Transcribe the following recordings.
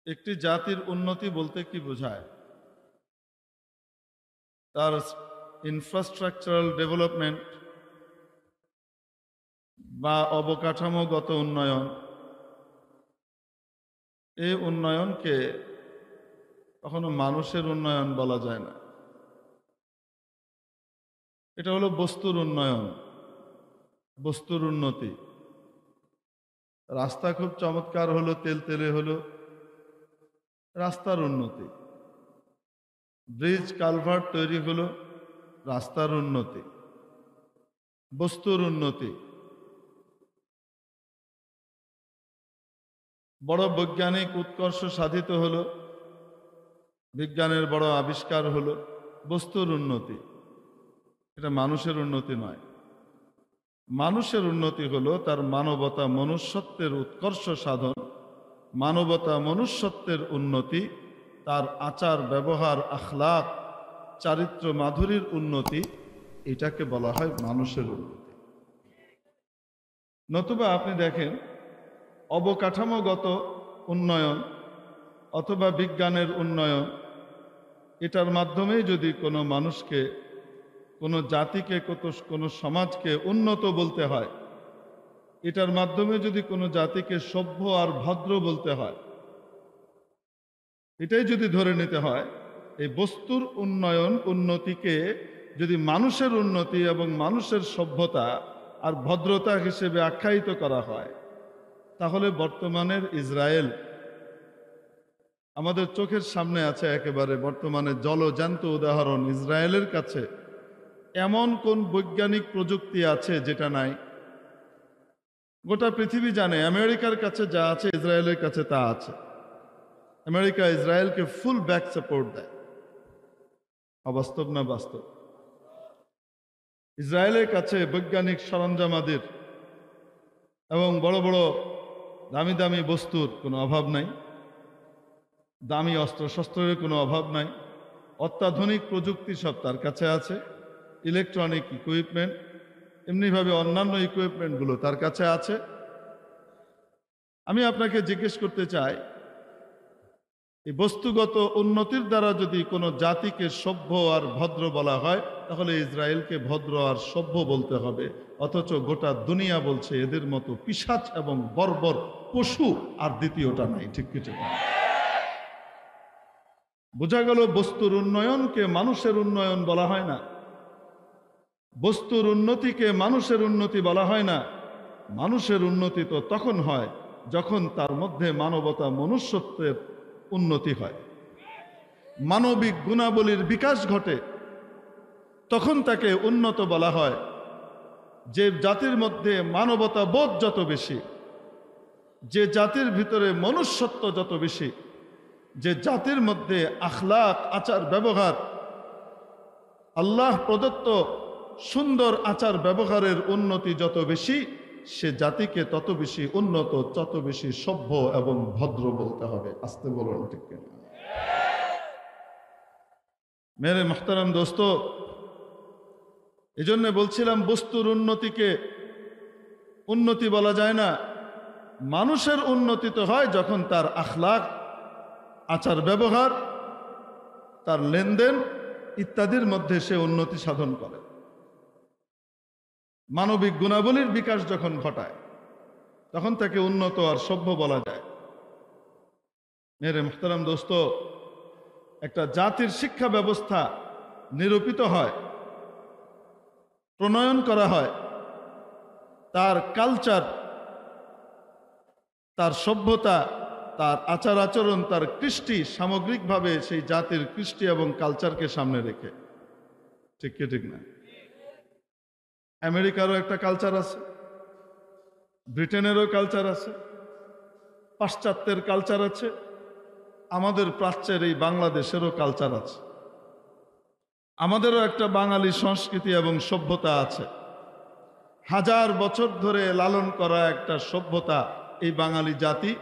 একটি জাতির উন্নতি বলতে কি বোঝায়? তার ইনফ্রাস্ট্রাকচারাল ডেভেলপমেন্ট বা অবকাঠামোগত উন্নয়ন, এই উন্নয়নকে কখনো মানুষের উন্নয়ন বলা যায় না। এটা হলো বস্তুর উন্নয়ন, বস্তুর উন্নতি। রাস্তা খুব চমৎকার হলো, তেলতেলে হলো, রাস্তার উন্নতি। ব্রিজ কালভার্ট তৈরি হলো, রাস্তার উন্নতি, বস্তুর উন্নতি। বড় বৈজ্ঞানিক উৎকর্ষ সাধিত হলো, বিজ্ঞানের বড় আবিষ্কার হলো, বস্তুর উন্নতি। এটা মানুষের উন্নতি নয়। মানুষের উন্নতি হলো তার মানবতা মনুষ্যত্বের উৎকর্ষ সাধন, মানবতা মনুষ্যত্বের উন্নতি, তার আচার ব্যবহার আখলাক চারিত্র মাধুরীর উন্নতি। এটাকে বলা হয় মানুষের উন্নতি। নতুবা আপনি দেখেন অবকাঠামোগত উন্নয়ন অথবা বিজ্ঞানের উন্নয়ন, এটার মাধ্যমেই যদি কোনো মানুষকে, কোনো জাতিকে, কোনো সমাজকে উন্নত বলতে হয়, এটার মাধ্যমে যদি কোনো জাতিকে সভ্য আর ভদ্র বলতে হয়, এটাই যদি ধরে নিতে হয়, এই বস্তুর উন্নয়ন উন্নতিকে যদি মানুষের উন্নতি এবং মানুষের সভ্যতা আর ভদ্রতা হিসেবে আখ্যায়িত করা হয়, তাহলে বর্তমানের ইসরায়েল আমাদের চোখের সামনে আছে। একেবারে বর্তমানে জলজ্যান্ত উদাহরণ। ইসরায়েলের কাছে এমন কোন বৈজ্ঞানিক প্রযুক্তি আছে যেটা নাই? গোটা পৃথিবী জানে আমেরিকার কাছে যা আছে ইসরায়েলের কাছে তা আছে। আমেরিকা ইসরায়েলকে ফুল ব্যাক সাপোর্ট দেয়। অবাস্তব না বাস্তব? ইসরায়েলের কাছে বৈজ্ঞানিক সরঞ্জামাদির এবং বড় বড় দামি দামি বস্তুর কোনো অভাব নাই, দামি অস্ত্রশস্ত্রের কোনো অভাব নাই, অত্যাধুনিক প্রযুক্তি সব তার কাছে আছে, ইলেকট্রনিক ইকুইপমেন্ট, এমনিভাবে অন্যান্য ইকুইপমেন্টগুলো তার কাছে আছে। আমি আপনাকে জিজ্ঞেস করতে চাই, এই বস্তুগত উন্নতির দ্বারা যদি কোনো জাতিকে সভ্য আর ভদ্র বলা হয়, তাহলে ইসরায়েলকে ভদ্র আর সভ্য বলতে হবে। অথচ গোটা দুনিয়া বলছে এদের মতো পিশাচ এবং বর্বর পশু আর দ্বিতীয়টা নাই। ঠিক কি ঠিক? বোঝা গেল বস্তুর উন্নয়নকে মানুষের উন্নয়ন বলা হয় না, বস্তুর উন্নতিকে মানুষের উন্নতি বলা হয় না। মানুষের উন্নতি তো তখন হয় যখন তার মধ্যে মানবতা মনুষ্যত্বের উন্নতি হয়, মানবিক গুণাবলীর বিকাশ ঘটে, তখন তাকে উন্নত বলা হয়। যে জাতির মধ্যে মানবতা বোধ যত বেশি, যে জাতির ভিতরে মনুষ্যত্ব যত বেশি, যে জাতির মধ্যে আখলাক আচার ব্যবহার, আল্লাহ প্রদত্ত সুন্দর আচার ব্যবহারের উন্নতি যত বেশি, সে জাতিকে তত বেশি উন্নত, তত বেশি সভ্য এবং ভদ্র বলতে হবে। আসতে বলুন ঠিক কিনা? মেরে মুহতারাম দোস্ত, এজন্য বলছিলাম বস্তুর উন্নতিকে উন্নতি বলা যায় না। মানুষের উন্নতি তো হয় যখন তার আখলাক আচার ব্যবহার, তার লেনদেন ইত্যাদির মধ্যে সে উন্নতি সাধন করে, মানবিক গুণাবলীর বিকাশ যখন ঘটায়, তখন তাকে উন্নত আর সভ্য বলা যায়। মেরে মুহতারাম দোস্ত, একটা জাতির শিক্ষা ব্যবস্থা নিরূপিত হয়, প্রণয়ন করা হয়, তার কালচার, তার সভ্যতা, তার আচার আচরণ, তার কৃষ্টি, সামগ্রিকভাবে সেই জাতির কৃষ্টি এবং কালচারকে সামনে রেখে। ঠিক কি ঠিক না? আমেরিকারও একটা কালচার আছে, ব্রিটেনেরও কালচার আছে, পাশ্চাত্যের কালচার আছে, আমাদের প্রাচ্যের এই বাংলাদেশেরও কালচার আছে। আমাদেরও একটা বাঙালি সংস্কৃতি এবং সভ্যতা আছে। হাজার বছর ধরে লালন করা একটা সভ্যতা এই বাঙালি জাতি,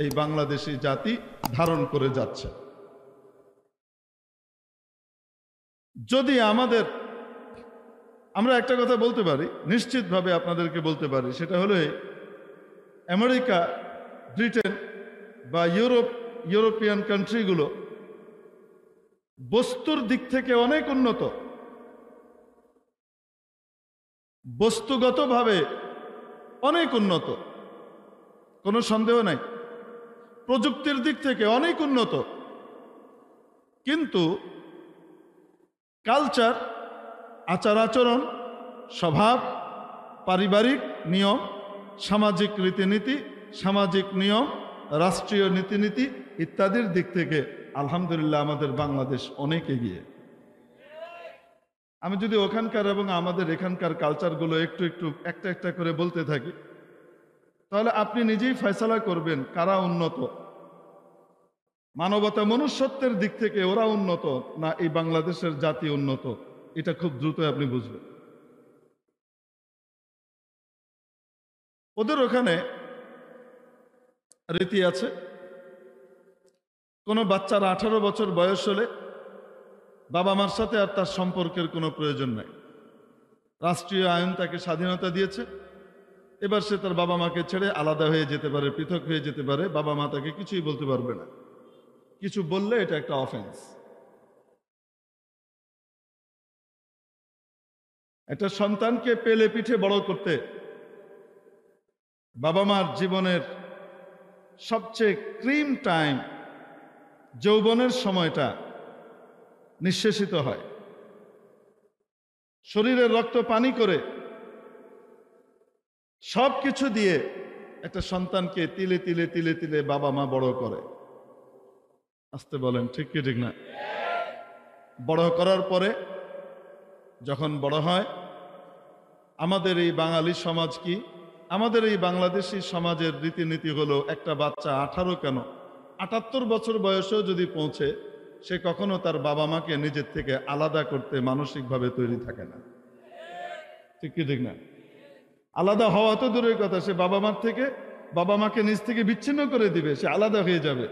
এই বাংলাদেশি জাতি ধারণ করে যাচ্ছে। যদি আমরা একটা কথা বলতে পারি, নিশ্চিতভাবে আপনাদেরকে বলতে পারি, সেটা হলো আমেরিকা, ব্রিটেন বা ইউরোপ ইউরোপিয়ান কান্ট্রিগুলো বস্তুর দিক থেকে অনেক উন্নত, বস্তুগতভাবে অনেক উন্নত, কোনো সন্দেহ নাই। প্রযুক্তির দিক থেকে অনেক উন্নত, কিন্তু কালচার, আচার আচরণ, স্বভাব, পারিবারিক নিয়ম, সামাজিক রীতিনীতি, সামাজিক নিয়ম, রাষ্ট্রীয় নীতিনীতি ইত্যাদির দিক থেকে আলহামদুলিল্লাহ আমাদের বাংলাদেশ অনেক এগিয়ে। আমি যদি ওখানকার এবং আমাদের এখানকার কালচারগুলো একটু একটু একটা একটা করে বলতে থাকি, তাহলে আপনি নিজেই ফয়সালা করবেন কারা উন্নত। মানবতা মনুষ্যত্বের দিক থেকে ওরা উন্নত না এই বাংলাদেশের জাতি উন্নত, এটা খুব দ্রুত আপনি বুঝবেন। ওদের ওখানে রীতি আছে, কোনো বাচ্চার 18 বছর বয়স হলে বাবা মার সাথে আর তার সম্পর্কের কোনো প্রয়োজন নাই। রাষ্ট্রীয় আইন তাকে স্বাধীনতা দিয়েছে, এবার সে তার বাবা মাকে ছেড়ে আলাদা হয়ে যেতে পারে, পৃথক হয়ে যেতে পারে, বাবা মা তাকে কিছুই বলতে পারবে না। কিছু বললে এটা একটা অফেন্স। একটা সন্তানকে পেলে পিঠে বড় করতে বাবা মার জীবনের সবচেয়ে ক্রিম টাইম, যৌবনের সময়টা নিঃশেষিত হয়। শরীরের রক্ত পানি করে সব কিছু দিয়ে একটা সন্তানকে তিলে তিলে তিলে তিলে বাবা মা বড় করে। আসতে বলেন, ঠিক কি ঠিক না? বড় করার পরে যখন বড় হয়, আমাদের এই বাঙালি সমাজ কি, আমাদের এই বাংলাদেশি সমাজের রীতিনীতি হলো একটা বাচ্চা 18 কেন 78 বছর বয়সেও যদি পৌঁছে, সে কখনো তার বাবা মাকে নিজের থেকে আলাদা করতে মানসিকভাবে তৈরি থাকে না। ঠিক কি ঠিক না? আলাদা হওয়া তো দূরের কথা, সে বাবা মার থেকে, বাবা মাকে নিজ থেকে বিচ্ছিন্ন করে দিবে, সে আলাদা হয়ে যাবে।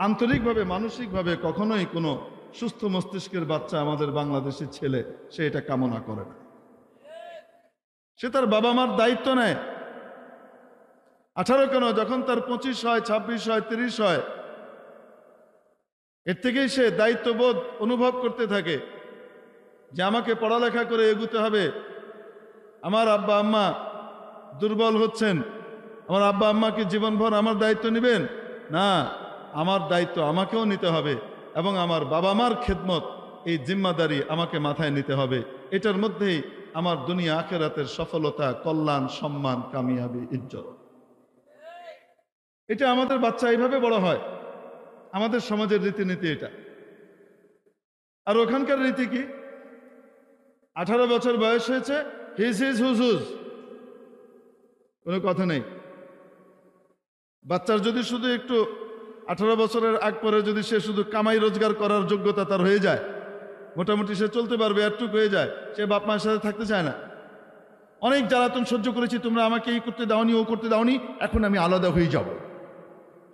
আন্তরিকভাবে মানসিকভাবে কখনোই কোনো সুস্থ মস্তিষ্কের বাচ্চা, আমাদের বাংলাদেশি ছেলে, সে এটা কামনা করে না। সে তার বাবা মার দায়িত্ব নেয়। 18 কেন, যখন তার 25 হয়, 26 হয়, 30 হয়, এর থেকেই সে দায়িত্ববোধ অনুভব করতে থাকে যে আমাকে পড়ালেখা করে এগুতে হবে। আমার আব্বা আম্মা দুর্বল হচ্ছেন, আমার আব্বা আম্মা কি জীবনভর আমার দায়িত্ব নেবেন? না, আমার দায়িত্ব আমাকেও নিতে হবে এবং আমার বাবা মার খেদমত, এই জিম্মাদারি আমাকে মাথায় নিতে হবে। এটার মধ্যেই আমার দুনিয়া আখেরাতের সফলতা, কল্যাণ, সম্মান, কামিয়াবি, ইজ্জত। এটা আমাদের বাচ্চা এইভাবে বড় হয়। আমাদের সমাজের রীতিনীতি এটা। আর ওখানকার রীতি কি? 18 বছর বয়স হয়েছে, হিজ হিজ হুজ হুজ, কোনো কথা নেই। বাচ্চার যদি শুধু একটু 18 বছরের আগ পরে যদি সে শুধু কামাই রোজগার করার যোগ্যতা তার হয়ে যায়, মোটামুটি সে চলতে পারবে, এতটুকু হয়ে যায়, সে বাপ মায়ের সাথে থাকতে চায় না। অনেক জ্বালাতন সহ্য করেছি, তোমরা আমাকে এই করতে দাওনি, ও করতে দাওনি, এখন আমি আলাদা হয়ে যাব।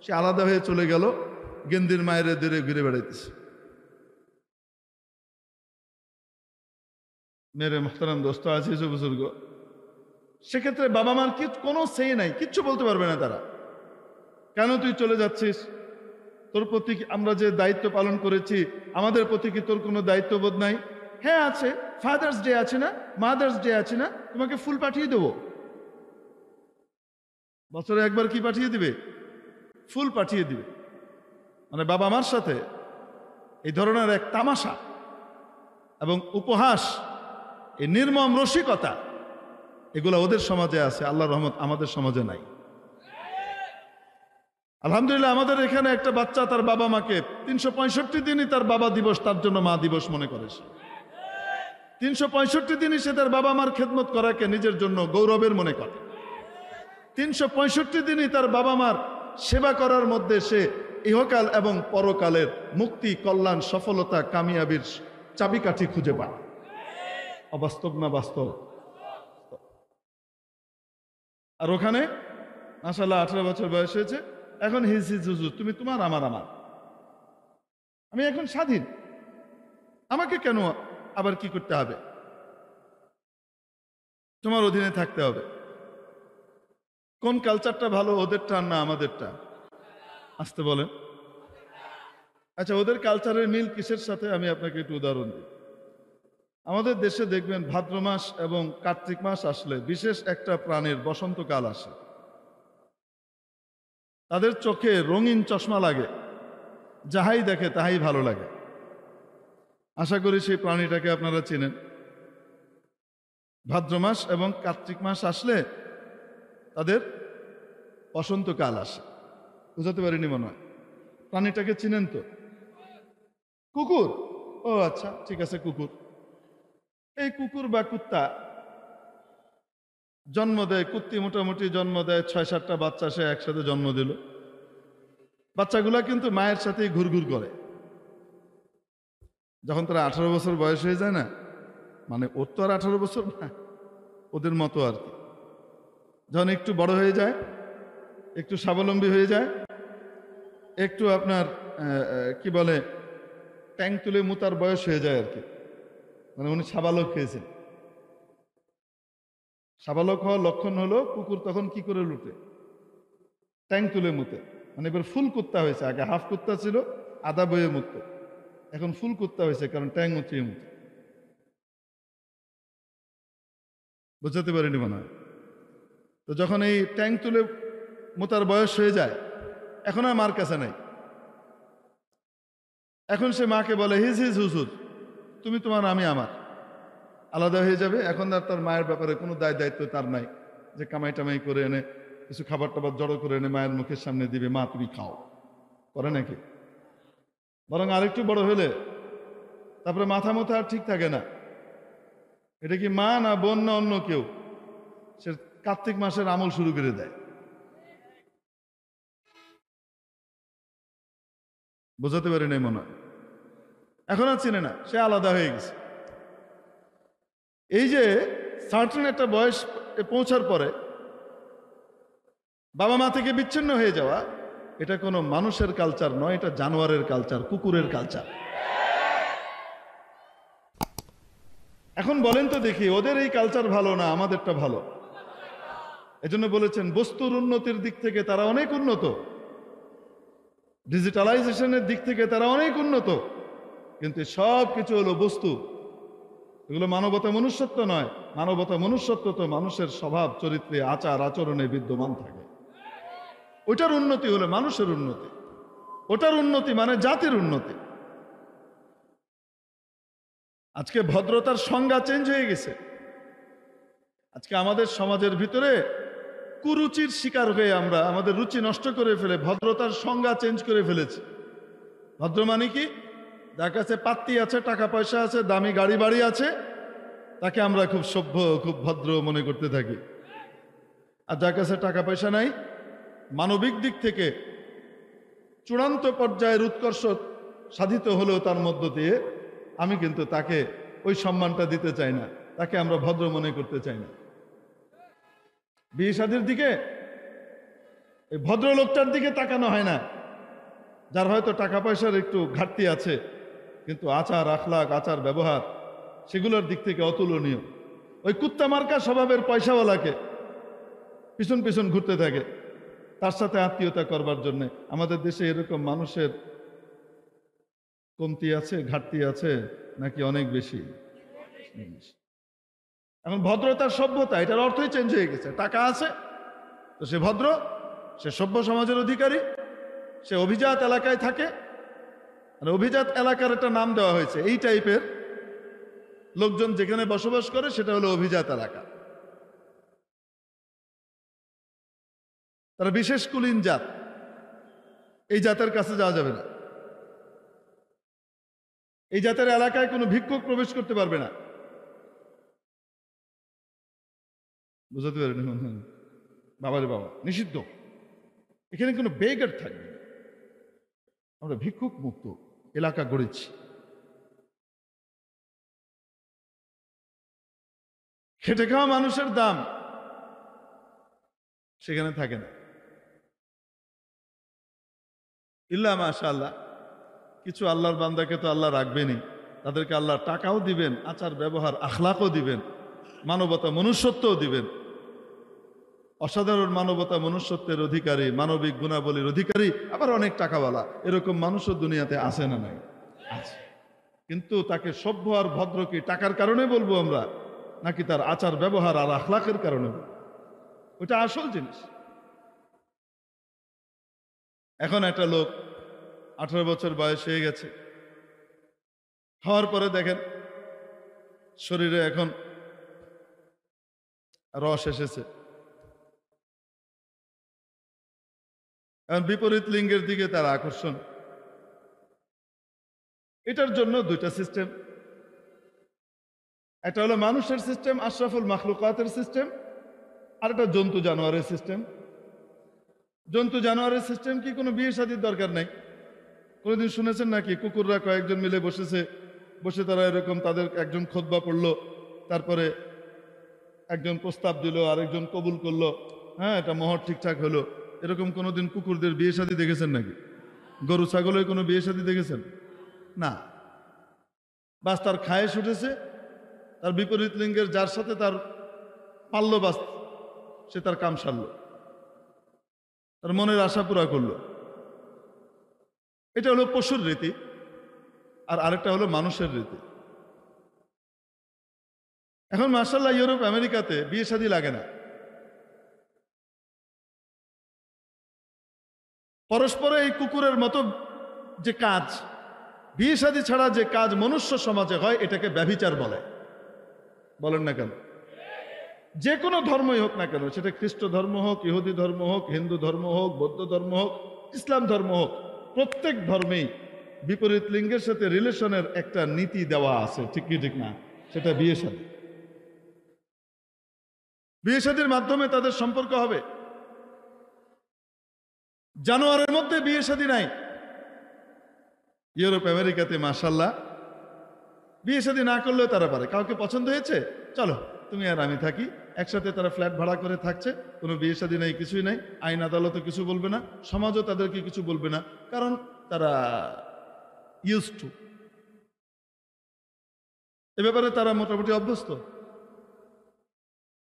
সে আলাদা হয়ে চলে গেল, গেন্দির মায়ের দূরে ঘুরে বেড়াইতেছে। মেরে মোহতারাম দোস্ত আছে বুজুর্গ, সেক্ষেত্রে বাবা মার কোনো সেই নাই, কিচ্ছু বলতে পারবে না তারা। কেন তুই চলে যাচ্ছিস? তোর প্রতি আমরা যে দায়িত্ব পালন করেছি, আমাদের প্রতি কি তোর কোনো দায়িত্ববোধ নাই? হ্যাঁ আছে, ফাদার্স ডে আছে না, মাদার্স ডে আছে না, তোমাকে ফুল পাঠিয়ে দেবো। বছরে একবার কি পাঠিয়ে দিবে? ফুল পাঠিয়ে দিবে। মানে বাবা মার সাথে এই ধরনের এক তামাশা এবং উপহাস, এই নির্মম রসিকতা, এগুলো ওদের সমাজে আছে। আল্লাহর রহমত আমাদের সমাজে নাই। আলহামদুলিল্লাহ আমাদের এখানে একটা বাচ্চা তার বাবা মাকে 365 দিনই তার বাবা দিবস, তার জন্য মা দিবস মনে করে। সে 365 দিনই সে তার বাবা মার খেদমত করাকে নিজের জন্য গৌরবের মনে করে। 365 দিনই তার বাবা মার সেবা করার মধ্যে সে ইহকাল এবং পরকালের মুক্তি, কল্যাণ, সফলতা, কামিয়াবির চাবিকাঠি খুঁজে পায়। অবাস্তব না বাস্তব? আর ওখানে মাশাআল্লাহ 18 বছর বয়স হয়েছে, এখন হিজ হিজ হুজুর, তুমি তোমার, আমার আমার, আমি এখন স্বাধীন, আমাকে কেন আবার কি করতে হবে? তোমার অধীনে থাকতে হবে। কোন কালচারটা ভালো, ওদেরটা না আমাদেরটা? আসতে বলেন। আচ্ছা, ওদের কালচারের মিল কিসের সাথে আমি আপনাকে একটু উদাহরণ দিই। আমাদের দেশে দেখবেন ভাদ্র মাস এবং কার্তিক মাস আসলে বিশেষ একটা প্রাণীর বসন্তকাল আসে। তাদের চোখে রঙিন চশমা লাগে, যাহাই দেখে তাহাই ভালো লাগে। আশা করি সেই প্রাণীটাকে আপনারা চেনেন। ভাদ্র মাস এবং কার্তিক মাস আসলে তাদের বসন্তকাল আসে। বুঝাতে পারিনি মনে হয়। প্রাণীটাকে চিনেন তো? কুকুর। ও আচ্ছা, ঠিক আছে, কুকুর। এই কুকুর বা কুত্তা জন্ম দেয়, কুত্তি মোটামুটি জন্ম দেয় 6-7টা বাচ্চা সে একসাথে জন্ম দিল। বাচ্চাগুলা কিন্তু মায়ের সাথেই ঘুরঘুর করে। যখন তারা 18 বছর বয়স হয়ে যায় না, মানে ওর তো আর 18 বছর না, ওদের মতো আর কি। যখন একটু বড় হয়ে যায়, একটু স্বাবলম্বী হয়ে যায়, একটু আপনার কি বলে ট্যাং তুলে মুতার বয়স হয়ে যায় আর কি, মানে উনি সাবালক হয়েছেন। সাবালক হওয়ার লক্ষণ হলো কুকুর তখন কি করে লুটে, ট্যাং তুলে মুতে। মানে এবার ফুল কুত্তা হয়েছে। আগে হাফ কুত্তা ছিল, আদা বয়ে মুত, এখন ফুল কুত্তা হয়েছে, কারণ ট্যাং উঁচিয়ে মুতে। বুঝাতে পারিনি মনে হয়। তো যখন এই ট্যাং তুলে মোতার বয়স হয়ে যায়, এখন আর মার কাছে নাই। এখন সে মাকে বলে হিজ হিজ হুজুর, তুমি তোমার আমি আমার, আলাদা হয়ে যাবে। এখন আর তার মায়ের ব্যাপারে কোনো দায়িত্ব তার নাই, যে কামাই টামাই করে এনে কিছু খাবার টাবার জড়ো করে এনে মায়ের মুখের সামনে দিবে, মা তুমি খাও, করে নাকি? বরং আরেকটু বড় হলে তারপরে মাথা মথা আর ঠিক থাকে না, এটা কি মা না বোন না অন্য কেউ, সে কার্তিক মাসের আমল শুরু করে দেয়। বোঝাতে পারি নাই মনে হয়। এখন আর চিনে না, সে আলাদা হয়ে গেছে। এই যে সার্টেন একটা বয়স পৌঁছার পরে বাবা মা থেকে বিচ্ছিন্ন হয়ে যাওয়া, এটা কোনো মানুষের কালচার নয়, এটা জানোয়ারের কালচার, কুকুরের কালচার। এখন বলেন তো দেখি, ওদের এই কালচার ভালো না আমাদেরটা ভালো? এজন্য বলেছেন বস্তুর উন্নতির দিক থেকে তারা অনেক উন্নত, ডিজিটালাইজেশনের দিক থেকে তারা অনেক উন্নত, কিন্তু সব কিছু হলো বস্তু। এগুলো মানবতা মনুষ্যত্ব নয়। মানবতা মনুষ্যত্ব তো মানুষের স্বভাব চরিত্রে আচার আচরণে বিদ্যমান থাকে। ওটার উন্নতি হলো মানুষের উন্নতি, ওটার উন্নতি মানে জাতির উন্নতি। আজকে ভদ্রতার সংজ্ঞা চেঞ্জ হয়ে গেছে। আজকে আমাদের সমাজের ভিতরে কুরুচির শিকার হয়ে আমরা আমাদের রুচি নষ্ট করে ফেলে ভদ্রতার সংজ্ঞা চেঞ্জ করে ফেলেছি। ভদ্র মানে কি? যার কাছে পাত্তি আছে, টাকা পয়সা আছে, দামি গাড়ি বাড়ি আছে, তাকে আমরা খুব সভ্য, খুব ভদ্র মনে করতে থাকি। আর যার কাছে টাকা পয়সা নাই, মানবিক দিক থেকে চূড়ান্ত পর্যায়ের উৎকর্ষ সাধিত হলেও তার মধ্য দিয়ে আমি কিন্তু তাকে ওই সম্মানটা দিতে চাই না, তাকে আমরা ভদ্র মনে করতে চাই না। বিয়ে শাদীর দিকে এই ভদ্রলোকটার দিকে তাকানো হয় না, যার হয়তো টাকা পয়সার একটু ঘাটতি আছে, কিন্তু আচার আখলাক, আচার ব্যবহার সেগুলোর দিক থেকে অতুলনীয়। ওই কুত্তা মার্কা স্বভাবের পয়সাওয়ালাকে পিছন পিছন ঘুরতে থাকে তার সাথে আত্মীয়তা করবার জন্য। আমাদের দেশে এরকম মানুষের কমতি আছে, ঘাটতি আছে নাকি অনেক বেশি? এখন ভদ্রতার সভ্যতা, এটার অর্থই চেঞ্জ হয়ে গেছে। টাকা আছে তো সে ভদ্র, সে সভ্য সমাজের অধিকারী, সে অভিজাত এলাকায় থাকে। আর অভিজাত এলাকার একটা নাম দেওয়া হয়েছে, এই টাইপের লোকজন যেখানে বসবাস করে সেটা হলো অভিজাত এলাকা। তারা বিশেষ কুলীন জাত, এই জাতের কাছে যাওয়া যাবে না। এই জাতের এলাকায় কোনো ভিক্ষুক প্রবেশ করতে পারবে না। বুঝতে পারেন? বাবারে বাবা, নিষিদ্ধ। এখানে কোনো বেগার থাকবে না। আমরা ভিক্ষুক মুক্ত এলাকা গড়েছি। খেটে খাওয়া মানুষের দাম সেখানে থাকে না। ইল্লা মাশাআল্লাহ, কিছু আল্লাহর বান্দাকে তো আল্লাহ রাখবেনই, তাদেরকে আল্লাহ টাকাও দিবেন, আচার ব্যবহার আখলাকও দিবেন, মানবতা মনুষ্যত্বও দিবেন। অসাধারণ মানবতা মনুষ্যত্বের অধিকারী, মানবিক গুণাবলীর অধিকারী, আবার অনেক টাকাওয়ালা, এরকম মানুষও দুনিয়াতে আছে না নাই? আছে। কিন্তু তাকে সভ্য আর ভদ্র কি টাকার কারণে বলবো আমরা, নাকি তার আচার ব্যবহার আর আখলাকের কারণে বলবো? ওটা আসল জিনিস। এখন একটা লোক 18 বছর বয়স হয়ে গেছে, হওয়ার পরে দেখেন শরীরে এখন রস এসেছে, এখন বিপরীত লিঙ্গের দিকে তার আকর্ষণ। এটার জন্য দুইটা সিস্টেম, একটা হলো মানুষের সিস্টেম, আশরাফুল মাখলুকাতের সিস্টেম, আর একটা জন্তু জানোয়ারের সিস্টেম। জন্তু জানোয়ারের সিস্টেম কি কোনো বিয়ে শাদীর দরকার নাই? কোনোদিন শুনেছেন নাকি কুকুররা কয়েকজন মিলে বসেছে, বসে তারা এরকম তাদের একজন খুতবা পড়লো, তারপরে একজন প্রস্তাব দিল, আরেকজন কবুল করলো, হ্যাঁ এটা মহর ঠিকঠাক হলো। এরকম কোনোদিন কুকুরদের বিয়ে শাদী দেখেছেন নাকি? গরু ছাগলের কোনো বিয়ে শাদী দেখেছেন? না। বাস তার খায়েশ উঠেছে, তার বিপরীত লিঙ্গের যার সাথে তার পারল, বাস সে তার কাম সারল, তার মনের আশা পুরা করলো। এটা হলো পশুর রীতি, আর আরেকটা হলো মানুষের রীতি। এখন মাশাআল্লাহ ইউরোপ আমেরিকাতে বিয়ে শাদী লাগে না, পরস্পরে এই কুকুরের মতো যে কাজ, বিয়ে শাদী ছাড়া যে কাজ মনুষ্য সমাজে হয়, এটাকে ব্যভিচার বলে। বলেন না কেন? যে কোনো ধর্মই হোক না কেন, সেটা খ্রিস্ট ধর্ম হোক, ইহুদি ধর্ম হোক, হিন্দু ধর্ম হোক, বৌদ্ধ ধর্ম হোক, ইসলাম ধর্ম হোক, প্রত্যেক ধর্মেই বিপরীত লিঙ্গের সাথে রিলেশনের একটা নীতি দেওয়া আছে, ঠিক কি ঠিক না? সেটা বিয়ে শাদী। বিয়ে শাদীর মাধ্যমে তাদের সম্পর্ক হবে। জানোয়ারের মধ্যে বিয়ে শাদী নাই। ইউরোপ আমেরিকাতে মাশাআল্লাহ বিয়ে শাদী না করলেও তারা পারে। কাউকে পছন্দ হয়েছে, চলো তুমি আর আমি থাকি, একসাথে তারা ফ্ল্যাট ভাড়া করে থাকছে, কোনো বিয়ে শাদী নাই, কিছুই নাই, আইন আদালতও কিছু বলবে না, সমাজও তাদেরকে কিছু বলবে না, কারণ তারা ইউজ টু, এ ব্যাপারে তারা মোটামুটি অভ্যস্ত।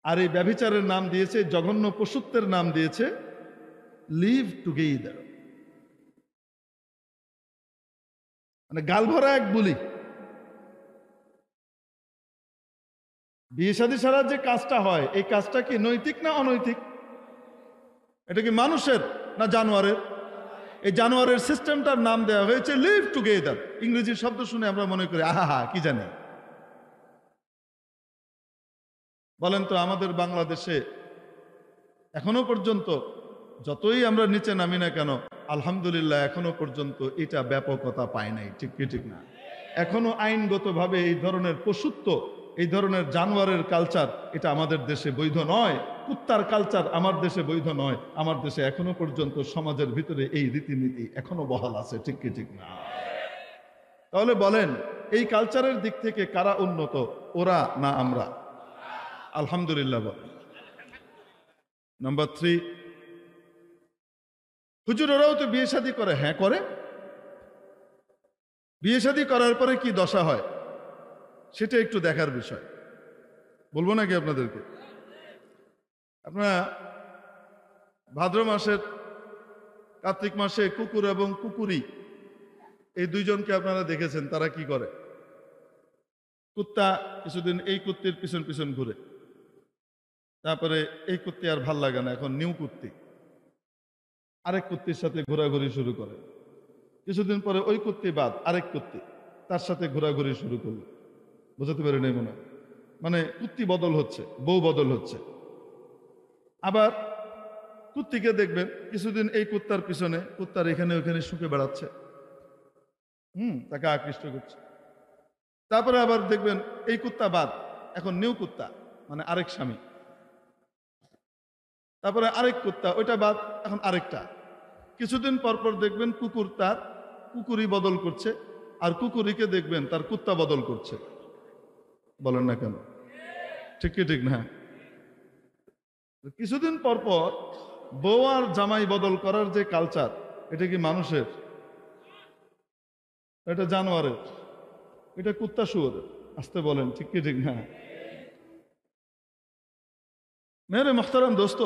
আর এই ব্যভিচারের নাম দিয়েছে, জঘন্য পশুত্বের নাম দিয়েছে লিভ টুগেদার, মানে গাল ভরা এক বুলি। বিয়ে শাদী ছাড়া যে কাজটা হয়, এই কাজটা কি নৈতিক না অনৈতিক? এটা কি মানুষের না জানোয়ারের? এই জানোয়ারের সিস্টেমটার নাম দেওয়া হয়েছে লিভ টুগেদার। ইংরেজি শব্দ শুনে আমরা মনে করি আহা কি জানি। বলেন তো, আমাদের বাংলাদেশে এখনো পর্যন্ত যতই আমরা নিচে নামি না কেন, আলহামদুলিল্লাহ এখনো পর্যন্ত এটা ব্যাপকতা পায় নাই, ঠিক কি ঠিক না? এখনো আইনগতভাবে এই ধরনের পশুত্ব, এই ধরনের জানোয়ারের কালচার, এটা আমাদের দেশে বৈধ নয়। কুত্তার কালচার আমার দেশে বৈধ নয়। আমার দেশে এখনো পর্যন্ত সমাজের ভিতরে এই রীতিনীতি এখনো বহাল আছে, ঠিক কি ঠিক না? তাহলে বলেন, এই কালচারের দিক থেকে কারা উন্নত, ওরা না আমরা? আলহামদুলিল্লাহ বলেন। নাম্বার 3, হুজুর ওরাও তো বিয়ে শাদী করে। হ্যাঁ করে। বিয়ে শাদী করার পরে কি দশা হয় সেটা একটু দেখার বিষয়। বলবো নাকি আপনাদেরকে? আপনারা ভাদ্র মাসের, কার্তিক মাসে কুকুর এবং কুকুরি এই দুইজনকে আপনারা দেখেছেন, তারা কি করে? কুত্তা কিছুদিন এই কুত্তির পিছন পিছন ঘুরে, তারপরে এই কুত্তি আর ভাল লাগে না, এখন নিউ কুত্তি আরেক কুত্তির সাথে ঘোরাঘুরি শুরু করে। কিছুদিন পরে ওই কুত্তি বাদ আরেক কুত্তি তার সাথে ঘোরাঘুরি শুরু করলো। বুঝতে পারি নাই মনে হয়? মানে কুত্তি বদল হচ্ছে, বউ বদল হচ্ছে। আবার কুত্তিকে দেখবেন কিছুদিন এই কুত্তার পিছনে, কুত্তার এখানে ওখানে শুকে বেড়াচ্ছে, তাকে আকৃষ্ট করছে। তারপরে আবার দেখবেন এই কুত্তা বাদ, এখন নিউ কুত্তা, মানে আরেক স্বামী। তারপরে আরেক কুত্তা, ওইটা বাদ, এখন আরেকটা। কিছুদিন পর পর দেখবেন কুকুর তার কুকুরি বদল করছে, আর কুকুরিকে দেখবেন তার কুত্তা বদল করছে। বলেন না কেন? ঠিক কি ঠিক না? কিছুদিন পর পর বউ আর জামাই বদল করার যে কালচার, এটা কি মানুষের? এটা জানোয়ারের? এটা কুত্তা শুয়োরের? আসতে বলেন, ঠিক কি ঠিক না? মেরে মোহতারাম দোস্ত,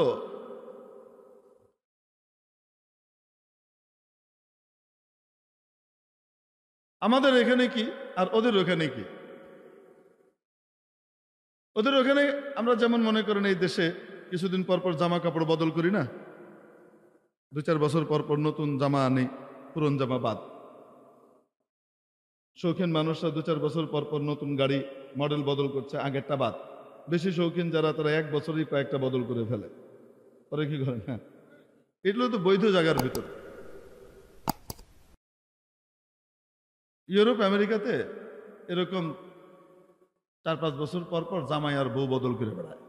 আমাদের এখানে কি আর ওদের ওখানে কি? ওদের ওখানে আমরা যেমন মনে করেন এই দেশে কিছুদিন পর পর জামা কাপড় বদল করি না, 2-4 বছর পর পর নতুন জামা আনি, পুরন জামা বাদ। শৌখিন মানুষরা 2-4 বছর পর পর নতুন গাড়ি মডেল বদল করছে, আগেরটা বাদ। বেশি শৌখিন যারা তারা 1 বছরই কয়েকটা বদল করে ফেলে। পরে কি করেন? হ্যাঁ, এগুলো তো বৈধ জায়গার ভিতর। ইউরোপ আমেরিকাতে এরকম 4-5 বছর পর পর জামাই আর বউ বদল করে বেড়ায়।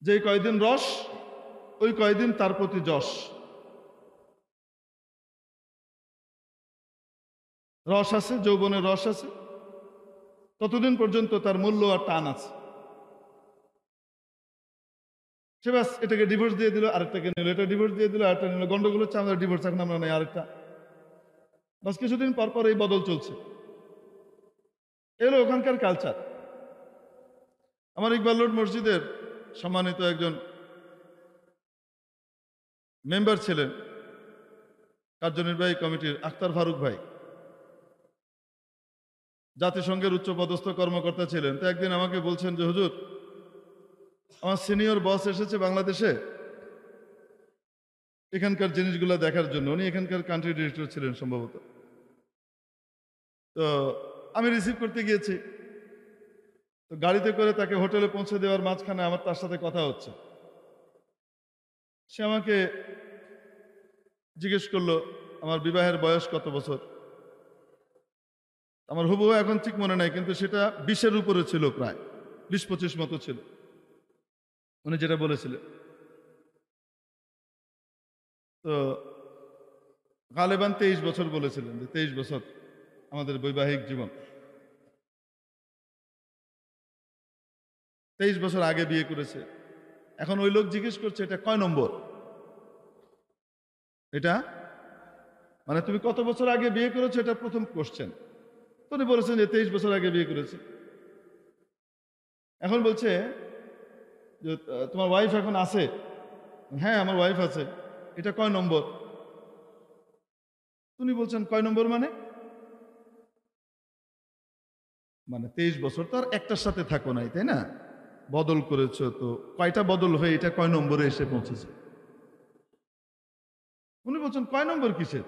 যে কয়দিন রস, ওই কয়দিন তার প্রতি যশ। রস আছে, যৌবনের রস আছে, ততদিন পর্যন্ত তার মূল্য আর টান আছে। সে ব্যাস এটাকে ডিভোর্স দিয়ে দিল, আরেকটাকে নিল, এটা ডিভোর্স দিয়ে দিল, আরেকটা নিল, গন্ডগোল হচ্ছে, আমাদের ডিভোর্স, এখন আমরা নেই আরেকটা। বাস কিছুদিন পর পর এই বদল চলছে। এগুলো ওখানকার কালচার। আমার ইকবাল রোড মসজিদের সম্মানিত একজন মেম্বার ছিলেন কার্যনির্বাহী কমিটির, আখতার ফারুক ভাই, জাতিসংঘের উচ্চপদস্থ কর্মকর্তা ছিলেন। তো একদিন আমাকে বলছেন যে হুজুর, আমার সিনিয়র বস এসেছে বাংলাদেশে এখানকার জিনিসগুলো দেখার জন্য। উনি এখানকার কান্ট্রি ডিরেক্টর ছিলেন সম্ভবত। তো আমি রিসিভ করতে গিয়েছি, তো গাড়িতে করে তাকে হোটেলে পৌঁছে দেওয়ার মাঝখানে আমার তার সাথে কথা হচ্ছে। সে আমাকে জিজ্ঞেস করলো আমার বিবাহের বয়স কত বছর। আমার হুবহু এখন ঠিক মনে নাই, কিন্তু সেটা 20-এর উপরে ছিল, প্রায় 20-25 মতো ছিল উনি যেটা বলেছিলেন। তো গালেবান 23 বছর বলেছিলেন, যে 23 বছর আমাদের বৈবাহিক জীবন। 23 বছর আগে বিয়ে করেছে। এখন ওই লোক জিজ্ঞেস করছে এটা কয় নম্বর? এটা মানে তুমি কত বছর আগে বিয়ে করেছো, এটা প্রথম কোশ্চেন। তো উনি বলেছেন যে 23 বছর আগে বিয়ে করেছে। এখন বলছে যে তোমার ওয়াইফ এখন আছে? হ্যাঁ, আমার ওয়াইফ আছে। এটা কয় নম্বর? উনি বলছেন কয় নম্বর মানে 23 বছর তো আর একটার সাথে থাকো নাই, তাই না? বদল করেছো, তো কয়টা বদল হয়ে এটা কয় নম্বরে এসে পৌঁছেছে? উনি বলছেন কয় নম্বর কিসের?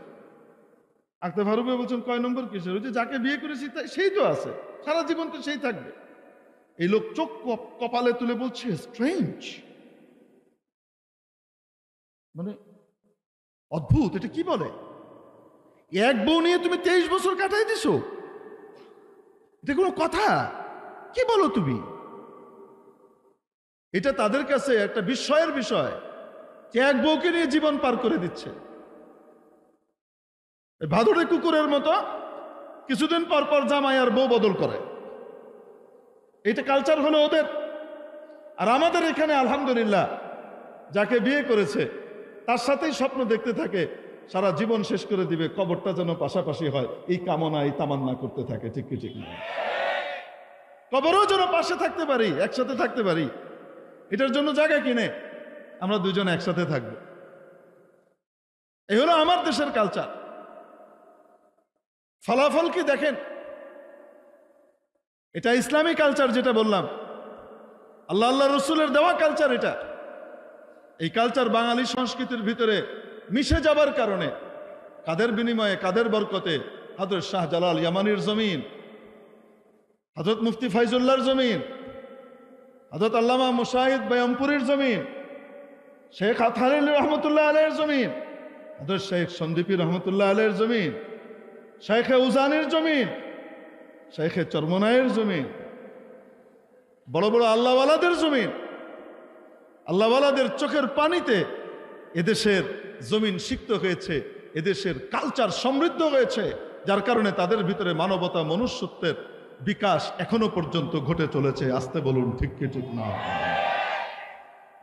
আখতার ফারুক ভাই বলছেন কয় নম্বর কিসের? ওই যে যাকে বিয়ে করেছি সেই তো আছে, সারা জীবন তো সেই থাকবে। এই লোক চোখ কপালে তুলে বলছে স্ট্রেঞ্জ, মানে অদ্ভুত, এটা কি বলে? এক বউ নিয়ে তুমি 23 বছর কাটাই দিছো, এটা কোনো কথা? কি বলো তুমি? এটা তাদের কাছে একটা বিস্ময়ের বিষয় যে এক বউকে নিয়ে জীবন পার করে দিচ্ছে। ভাদুড়ে কুকুরের মতো কিছুদিন পর পর জামাই আর বউ বদল করে। এটা কালচার হলো ওদের। আর আমাদের এখানে আলহামদুলিল্লাহ যাকে বিয়ে করেছে তার সাথেই স্বপ্ন দেখতে থাকে সারা জীবন শেষ করে দিবে, কবরটা যেন পাশাপাশি হয়, এই কামনা, এই তামান্না করতে থাকে। ঠিক কি ঠিক না? কবরও যেন পাশে থাকতে পারি, একসাথে থাকতে পারি, এটার জন্য জায়গা কিনে আমরা দুজন একসাথে থাকবো। এই হলো আমার দেশের কালচার। ফলাফল কি দেখেন? এটা ইসলামী কালচার, যেটা বললাম, আল্লাহ রসুলের দেওয়া কালচার। এটা এই কালচার বাঙালি সংস্কৃতির ভিতরে মিশে যাবার কারণে কাদের বিনিময়ে, কাদের বরকতে? হযরত শাহজালাল ইয়ামানির জমিন, হযরত মুফতি ফাইজুল্লাহর জমিন, হযরত আল্লামা মুশাহিদ বয়ামপুরীর জমিন, শেখ আতহার আলী রহমতুল্লাহ আলাইহির জমিন, হযরত শেখ সন্দীপী রহমতুল্লাহ আলাইহির জমিন, শেখে উজানির জমিন, শেখে চরমনাইয়ের জমিন, বড় বড় আল্লাহওয়ালাদের জমিন। আল্লাহওয়ালাদের চোখের পানিতে এদেশের জমিন সিক্ত হয়েছে, এদেশের কালচার সমৃদ্ধ হয়েছে, যার কারণে তাদের ভিতরে মানবতা, মনুষ্যত্বের বিকাশ এখনো পর্যন্ত ঘটে চলেছে। আসতে বলুন ঠিক কি ঠিক না?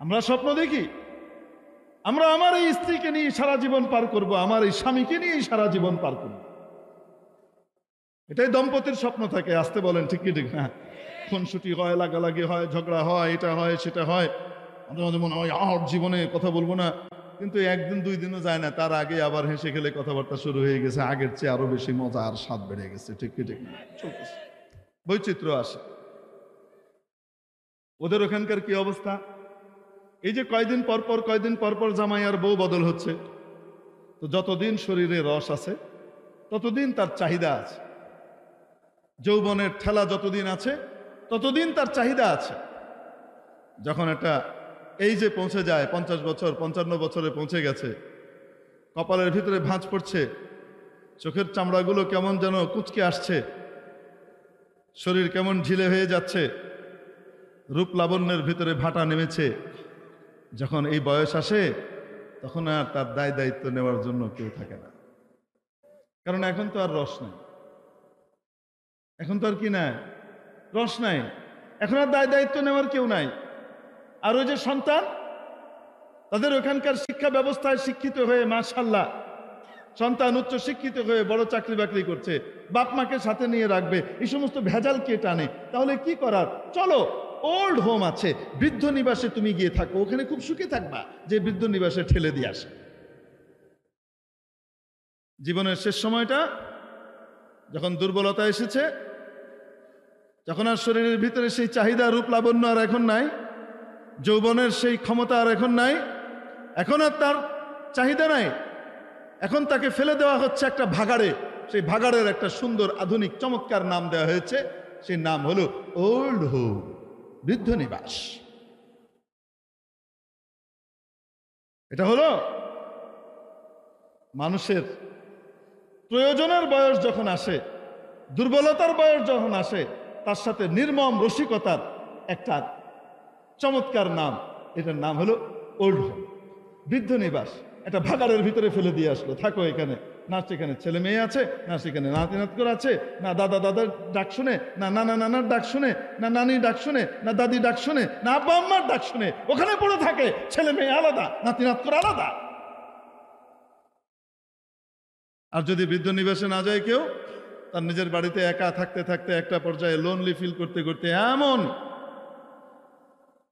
আমরা স্বপ্ন দেখি আমরা আমার এই স্ত্রীকে নিয়ে সারা জীবন পার করব, আমার এই স্বামীকে নিয়ে সারা জীবন পার করব, এটাই দম্পতির স্বপ্ন থাকে। আসতে বলেন ঠিক কি ঠিক না? খুনসুটি হয়, লাগালাগি হয়, ঝগড়া হয়, এটা হয় সেটা হয়, মাঝে মাঝে মনে হয় আর জীবনে কথা বলবো না, কিন্তু একদিন দুই দিনও যায় না, তার আগে আবার হেসে খেলে কথাবার্তা শুরু হয়ে গেছে, আগের চেয়ে আরো বেশি মজা আর স্বাদ বেড়ে গেছে। ঠিক কি ঠিক না? চলতেছে, বৈচিত্র্য আসে। ওদের ওখানকার কি অবস্থা? এই যে কয়দিন পর পর জামাই আর বউ বদল হচ্ছে, তো যতদিন শরীরে রস আছে ততদিন তার চাহিদা আছে, যৌবনের ঠেলা যতদিন আছে ততদিন তার চাহিদা আছে। যখন একটা এই যে পৌঁছে যায় 50 বছর 55 বছরে পৌঁছে গেছে, কপালের ভিতরে ভাঁজ পড়ছে, চোখের চামড়াগুলো কেমন যেন কুঁচকে আসছে, শরীর কেমন ঢিলে হয়ে যাচ্ছে, রূপ লাবণ্যের ভিতরে ভাটা নেমেছে, যখন এই বয়স আসে তখন আর তার দায় দায়িত্ব নেওয়ার জন্য কেউ থাকে না। কারণ এখন তো আর রস নাই, এখন তো আর কি নাই, রস নাই, এখন আর দায় দায়িত্ব নেওয়ার কেউ নাই। আর ওই যে সন্তান, তাদের ওখানকার শিক্ষা ব্যবস্থায় শিক্ষিত হয়ে মাশাআল্লাহ সন্তান উচ্চ শিক্ষিত হয়ে বড় চাকরি বাকরি করছে, বাপ মাকে সাথে নিয়ে রাখবে, এই সমস্ত ভেজাল কে টানে? তাহলে কি করার? চলো ওল্ড হোম আছে, বৃদ্ধ নিবাসে তুমি গিয়ে থাকো, ওখানে খুব সুখে থাকবা, যে বৃদ্ধ নিবাসে ঠেলে দিয়ে আসে। জীবনের শেষ সময়টা যখন দুর্বলতা এসেছে, যখন আর শরীরের ভিতরে সেই চাহিদা রূপ লাবণ্য আর এখন নাই, যৌবনের সেই ক্ষমতা আর এখন নাই, এখন আর তার চাহিদা নাই, এখন তাকে ফেলে দেওয়া হচ্ছে একটা ভাগাড়ে। সেই ভাগাড়ের একটা সুন্দর আধুনিক চমৎকার নাম দেওয়া হয়েছে, সেই নাম হলো ওল্ড হোম, বৃদ্ধ নিবাস। এটা হলো মানুষের প্রয়োজনের বয়স যখন আসে, দুর্বলতার বয়স যখন আসে, তার সাথে নির্মম রসিকতার একটা চমৎকার নাম, এটার নাম হলো ওল্ড হোম, বৃদ্ধ নিবাস। একটা ভাগাড়ের ভিতরে ফেলে দিয়ে আসলো, থাকো এখানে, না সেখানে ছেলে মেয়ে আছে, না সেখানে নাতি নাতকর আছে, না দাদা দাদার ডাক শুনে, না নানা নানার ডাক শুনে, না নানির ডাক শুনে, না দাদি ডাক শুনে, না আব্বা আম্মার ডাক শুনে, ওখানে পড়ে থাকে, ছেলে মেয়ে আলাদা, নাতি নাতকর আলাদা। আর যদি বৃদ্ধ নিবাসে না যায় কেউ, তার নিজের বাড়িতে একা থাকতে থাকতে একটা পর্যায়ে লোনলি ফিল করতে করতে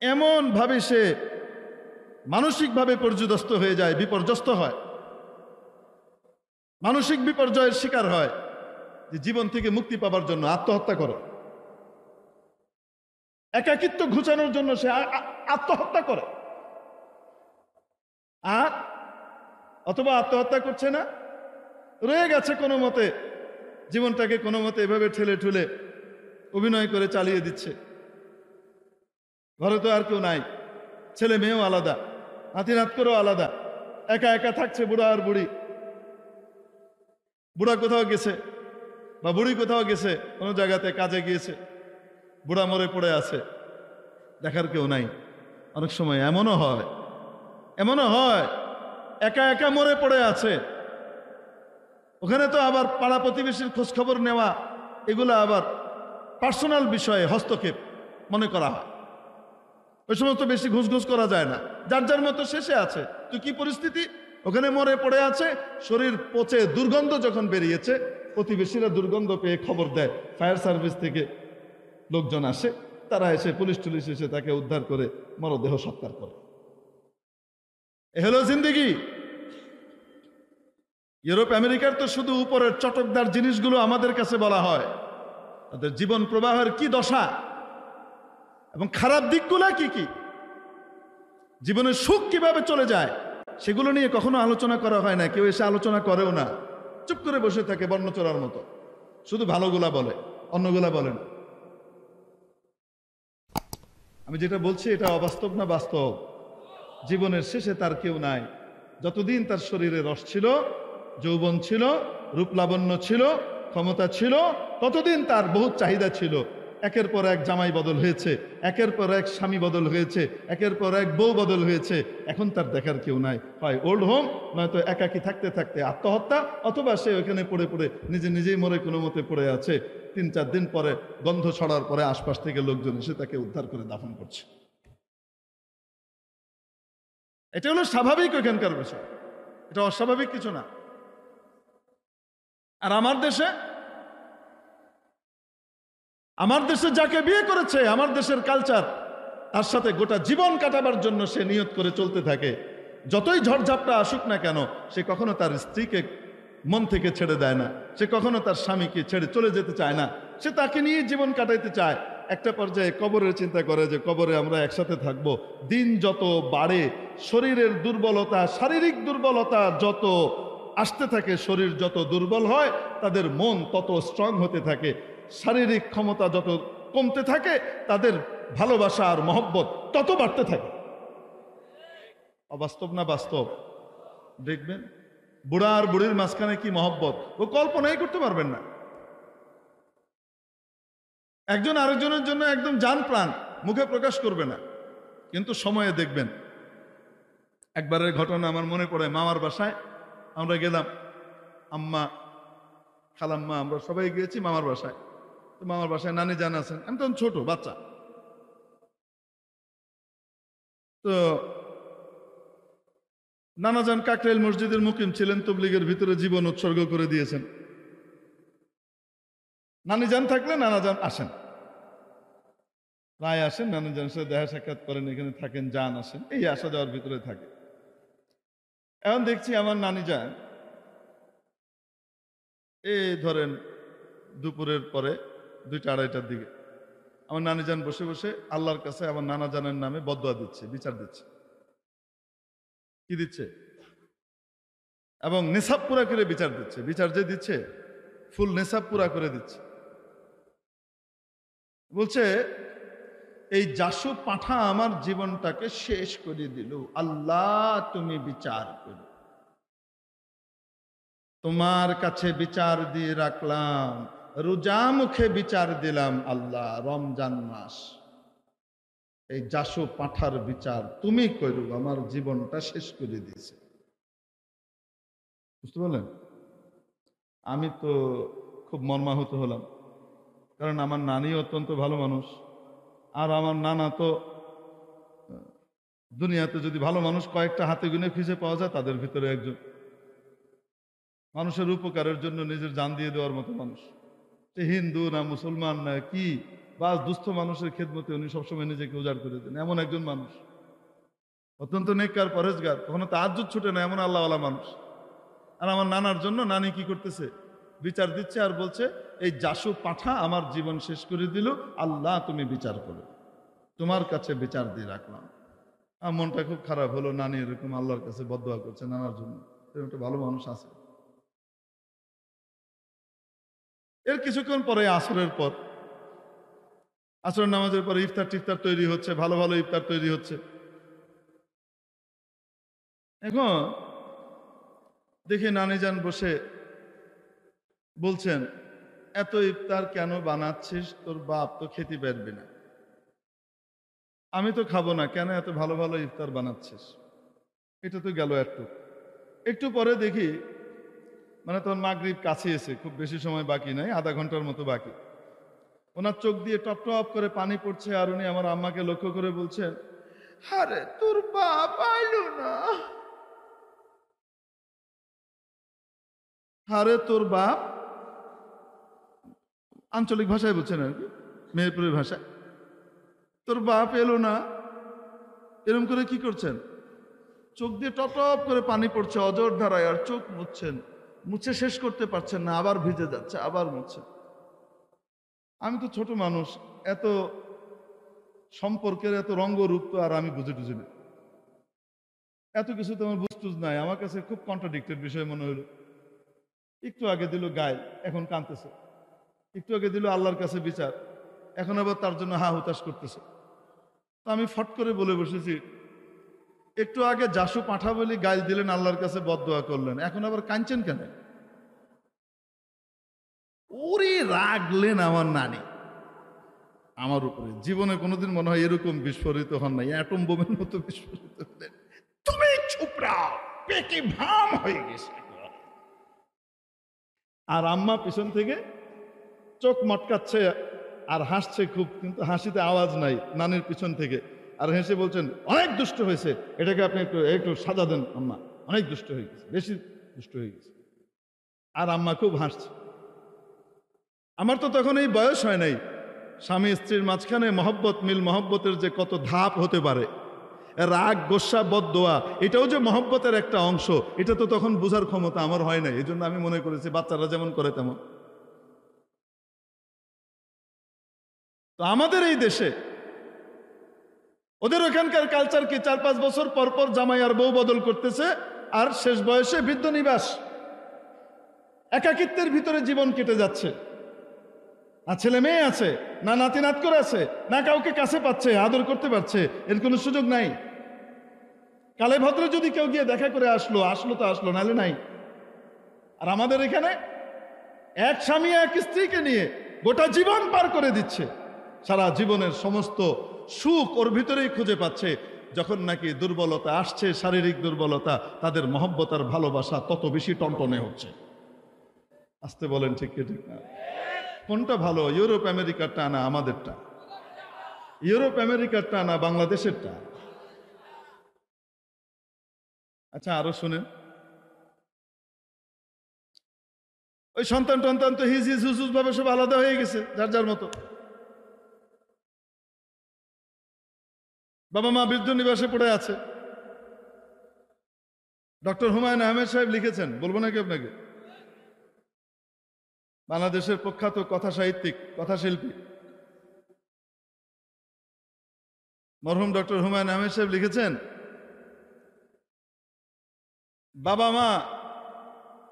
এমন ভাবে সে মানসিকভাবে পর্যদস্ত হয়ে যায়, বিপর্যস্ত হয়, মানসিক বিপর্যয়ের শিকার হয়, যে জীবন থেকে মুক্তি পাবার জন্য আত্মহত্যা করে, একাকিত্ব ঘুচানোর জন্য সে আত্মহত্যা করে। আর অথবা আত্মহত্যা করছে না, রয়ে গেছে কোনো মতে, জীবনটাকে কোনো মতে এভাবে ঠেলে ঠুলে অভিনয় করে চালিয়ে দিচ্ছে। ঘরে তো আর কেউ নাই, ছেলে মেয়েও আলাদা, নাতি নাতকরও আলাদা, একা একা থাকছে বুড়া আর বুড়ি। বুড়া কোথাও গেছে বা বুড়ি কোথাও গেছে, কোনো জায়গাতে কাজে গিয়েছে, বুড়া মরে পড়ে আছে, দেখার কেউ নাই। অনেক সময় এমনও হয় একা একা মরে পড়ে আছে। ওখানে তো আবার পাড়া প্রতিবেশীর খোঁজ খবর নেওয়া, এগুলো আবার পার্সোনাল বিষয়ে হস্তক্ষেপ মনে করা হয়। ওই সমস্ত বেশি ঘুষ করা যায় না, যার যার মতো শেষে আছে। তো কি পরিস্থিতি? ওখানে মরে পড়ে আছে, শরীর পচে দুর্গন্ধ যখন বেরিয়েছে, প্রতিবেশীরা দুর্গন্ধ পেয়ে খবর দেয়, ফায়ার সার্ভিস থেকে লোকজন আসে, তারা এসে পুলিশ টুলিশ এসে তাকে উদ্ধার করে মরদেহ সৎকার করে। এ হলো জিন্দেগি। ইউরোপ আমেরিকার তো শুধু উপরের চটকদার জিনিসগুলো আমাদের কাছে বলা হয়, তাদের জীবন প্রবাহের কি দশা এবং খারাপ দিকগুলো কি কি, জীবনের সুখ কিভাবে চলে যায়, সেগুলো নিয়ে কখনো আলোচনা করা হয় না। কেউ এসে আলোচনা করেও না, চুপ করে বসে থাকে বর্ণচরার মতো, শুধু ভালোগুলা বলে, অন্যগুলা বলে না। আমি যেটা বলছি এটা অবাস্তব না বাস্তব? জীবনের শেষে তার কেউ নাই। যতদিন তার শরীরে রস ছিল, যৌবন ছিল, রূপ লাবণ্য ছিল, ক্ষমতা ছিল, ততদিন তার বহুত চাহিদা ছিল। একের পর এক জামাই বদল হয়েছে, একের পর এক স্বামী বদল হয়েছে, একের পর এক বউ বদল হয়েছে। এখন তার দেখার কেউ নাই, হয় ওল্ড হোম, নয়তো একাকী থাকতে থাকতে আত্মহত্যা, অথবা সে ওখানে পড়ে পড়ে নিজেই মরে কোনো মতে পড়ে আছে। 3-4 দিন পরে গন্ধ ছড়ার পরে আশপাশ থেকে লোকজন এসে তাকে উদ্ধার করে দাফন করছে। এটা হলো স্বাভাবিক ওইখানকার বিষয়, এটা অস্বাভাবিক কিছু না। আর আমার দেশে আমার দেশে যাকে বিয়ে করেছে, আমার দেশের কালচার, তার সাথে গোটা জীবন কাটাবার জন্য সে নিয়ত করে চলতে থাকে। যতই ঝড়ঝাপটা আসুক না কেন, সে কখনো তার স্ত্রীকে মন থেকে ছেড়ে দেয় না, সে কখনো তার স্বামীকে ছেড়ে চলে যেতে চায় না, সে তাকে নিয়ে জীবন কাটাইতে চায়। একটা পর্যায়ে কবরের চিন্তা করে যে কবরে আমরা একসাথে থাকব। দিন যত বাড়ে, শরীরের দুর্বলতা, শারীরিক দুর্বলতা যত আসতে থাকে, শরীর যত দুর্বল হয়, তাদের মন তত স্ট্রং হতে থাকে। শারীরিক ক্ষমতা যত কমতে থাকে, তাদের ভালোবাসা আর মহব্বত তত বাড়তে থাকে। অবাস্তব না বাস্তব? দেখবেন বুড়া আর বুড়ির মাঝখানে কি মহব্বত, ও কল্পনাই করতে পারবেন না। একজন আরেকজনের জন্য একদম জান প্রাণ, মুখে প্রকাশ করবে না, কিন্তু সময়ে দেখবেন। একবারের ঘটনা আমার মনে পড়ে, মামার বাসায় আমরা গেলাম, আম্মা, খালাম্মা, আমরা সবাই গিয়েছি মামার বাসায়। তো মামার বাসায় নানি জান আছেন, আমি তখন ছোট বাচ্চা। তো নানাজান কাকরাইল মসজিদের মুকিম ছিলেন, তবলিগের ভিতরে জীবন উৎসর্গ করে দিয়েছেন। নানিজান থাকলে নানাজান আসেন, প্রায় আসেন, নানাজানের সাথে দেখা সাক্ষাৎ করেন, এখানে থাকেন, যান আসেন, এই আসা যাওয়ার ভিতরে থাকে। এখন দেখছি আমার নানিজান এই ধরেন দুপুরের পরে 2টা-2:30টার দিকে আমার নানিজান বসে বসে আল্লাহর কাছে আমার নানাজানের নামে বদদোয়া দিচ্ছে, বিচার দিচ্ছে। কি দিচ্ছে? এবং নেশাব পুরা করে বিচার দিচ্ছে। বিচার যে দিচ্ছে, ফুল নেশাব পুরা করে দিচ্ছে। বলছে, এই জাসু পাঠা আমার জীবনটাকে শেষ করে দিল, আল্লাহ তুমি বিচার করো। তোমার কাছে বিচার দিয়ে রাখলাম, রোজা মুখে বিচার দিলাম, আল্লাহ রমজান মাস, এই জাসু পাঠার বিচার তুমি করো, আমার জীবনটা শেষ করে দিয়েছে। বুঝতে পারলেন? আমি তো খুব মর্মাহত হলাম, কারণ আমার নানি অত্যন্ত ভালো মানুষ, আর আমার নানা তো দুনিয়াতে যদি ভালো মানুষ কয়েকটা হাতে গুনে খুঁজে পাওয়া যায়, তাদের ভিতরে একজন। মানুষের উপকারের জন্য নিজের জান দিয়ে দেওয়ার মতো মানুষ। সে হিন্দু না মুসলমান না কি, বা দুস্থ মানুষের খেদমতে উনি সবসময় নিজেকে উজাড় করে দেন, এমন একজন মানুষ। অত্যন্ত নেককার, পরেজগার, কখনো তাহাজ্জুদ ছুটে না, এমন আল্লাহওয়ালা মানুষ। আর আমার নানার জন্য নানি কি করতেছে? বিচার দিচ্ছে, আর বলছে, এই জাসু পাঠা আমার জীবন শেষ করে দিল, আল্লাহ তুমি বিচার করো, তোমার কাছে বিচার দিয়ে রাখলাম। আমার মনটা খুব খারাপ হলো, নানি এরকম আল্লাহর কাছে বদদোয়া করছে নানার জন্য। এরকম একটা ভালো মানুষ আছে। এর কিছুক্ষণ পরে আসরের পর, আসরের নামাজের পরে ইফতার টিফতার তৈরি হচ্ছে, ভালো ভালো ইফতার তৈরি হচ্ছে। এখন দেখি নানিজান বসে বলছেন, এত ইফতার কেন বানাচ্ছিস? তোর বাপ তো খেতে পারবি না। আমি তো খাবো না, কেন এত ভালো ভালো ইফতার বানাচ্ছিস? এটা তো গেল একটু পরে দেখি, মানে তখন মাগরিব কাছে এসে, খুব বেশি সময় বাকি নাই, আধা ঘন্টার মতো বাকি। ওনার চোখ দিয়ে টপ টপ করে পানি পড়ছে, আর উনি আমার আম্মাকে লক্ষ্য করে বলছেন, আরে তোর বাপ আইলো না, আরে তোর বাপ, আঞ্চলিক ভাষায় বলছেন আর কি, মেহেরপুরের ভাষায়, তোর বাপ এলো না। এরকম করে কি করছেন? চোখ দিয়ে টপ টপ করে পানি পড়ছে অজর ধারায়, আর চোখ মুছছেন, মুছে শেষ করতে পারছেন না, আবার ভিজে যাচ্ছে, আবার মুছছেন। আমি তো ছোট মানুষ, এত সম্পর্কের এত রঙ্গরূপ তো আর আমি বুঝে টুঝি না, এত কিছু তো আমার বুঝটুজ নাই। আমার কাছে খুব কন্ট্রাডিক্টেড বিষয় মনে হলো। একটু আগে দিল গায়ে, এখন কাঁদতেছে। একটু আগে দিল আল্লাহর কাছে বিচার, এখন আবার তার জন্য হা হুতাশ করতেছে। তো আমি ফট করে বলে বসেছি, একটু আগে জাসু পাঠা বলি গাইল দিলেন, আল্লাহর কাছে বদদোয়া করলেন, এখন আবার কাঁদছেন কেন? ওরে রাগলেন আমার নানি আমার উপরে। জীবনে কোনোদিন মনে হয় এরকম বিস্ফোরিত হন নাই, অ্যাটম বোমের মতো বিস্ফোরিত হলেন। তুমি চুপ রাও, পেটে ভাম হয়ে গেছে। আর আম্মা পিছন থেকে চোখ মটকাচ্ছে আর হাসছে খুব, কিন্তু হাসিতে আওয়াজ নাই নানির পিছন থেকে। আর হেসে বলছেন, অনেক দুষ্ট হয়েছে, এটাকে আপনি একটু একটু সাজা দেন আম্মা, অনেক দুষ্ট হয়ে গেছে, বেশি দুষ্ট হয়ে গেছে। আর আম্মা খুব হাসছে। আমার তো তখন এই বয়স হয় নাই, স্বামী স্ত্রীর মাঝখানে মহব্বত, মিল মহব্বতের যে কত ধাপ হতে পারে, রাগ, গোস্বা, বদদোয়া, এটাও যে মহব্বতের একটা অংশ, এটা তো তখন বোঝার ক্ষমতা আমার হয় না। এই জন্য আমি মনে করেছি বাচ্চারা যেমন করে তেমন। তো আমাদের এই দেশে ওদের ওখানকার কালচার কি, 4-5 বছর পর পর জামাই আর বউ বদল করতেছে, আর শেষ বয়সে বৃদ্ধ নিবাস, একাকিত্বের ভিতরে জীবন কেটে যাচ্ছে। না ছেলে মেয়ে আছে, না নাতি নাত করে আছে, না কাউকে কাছে পাচ্ছে, আদর করতে পারছে, এর কোনো সুযোগ নাই। কালে ভদ্রে যদি কেউ গিয়ে দেখা করে আসলো তো আসলো, নাহলে নাই। আর আমাদের এখানে এক স্বামী এক স্ত্রীকে নিয়ে গোটা জীবন পার করে দিচ্ছে, সারা জীবনের সমস্ত সুখ ওর ভিতরেই খুঁজে পাচ্ছে। যখন নাকি দুর্বলতা আসছে, শারীরিক দুর্বলতা, তাদের মহব্বত আর ভালোবাসা তত বেশি টনটনে হচ্ছে। আসতে বলেন ঠিক কি ঠিক না? কোনটা ভালো, ইউরোপ আমেরিকারটা না আমাদেরটা? ইউরোপ আমেরিকারটা না বাংলাদেশেরটা? আচ্ছা আরো শুনেন, ওই সন্তান টন্তান তো হিজ হিজ হুজুজ ভাবে সব আলাদা হয়ে গেছে, যার যার মতো। বাবা মা বৃদ্ধ নিবাসে পড়ে আছে। ডক্টর হুমায়ুন আহমেদ সাহেব লিখেছেন, বলবো নাকি আপনাকে? বাংলাদেশের প্রখ্যাত কথা সাহিত্যিক, কথা শিল্পী মরহুম ডক্টর হুমায়ুন আহমেদ সাহেব লিখেছেন, বাবা মা,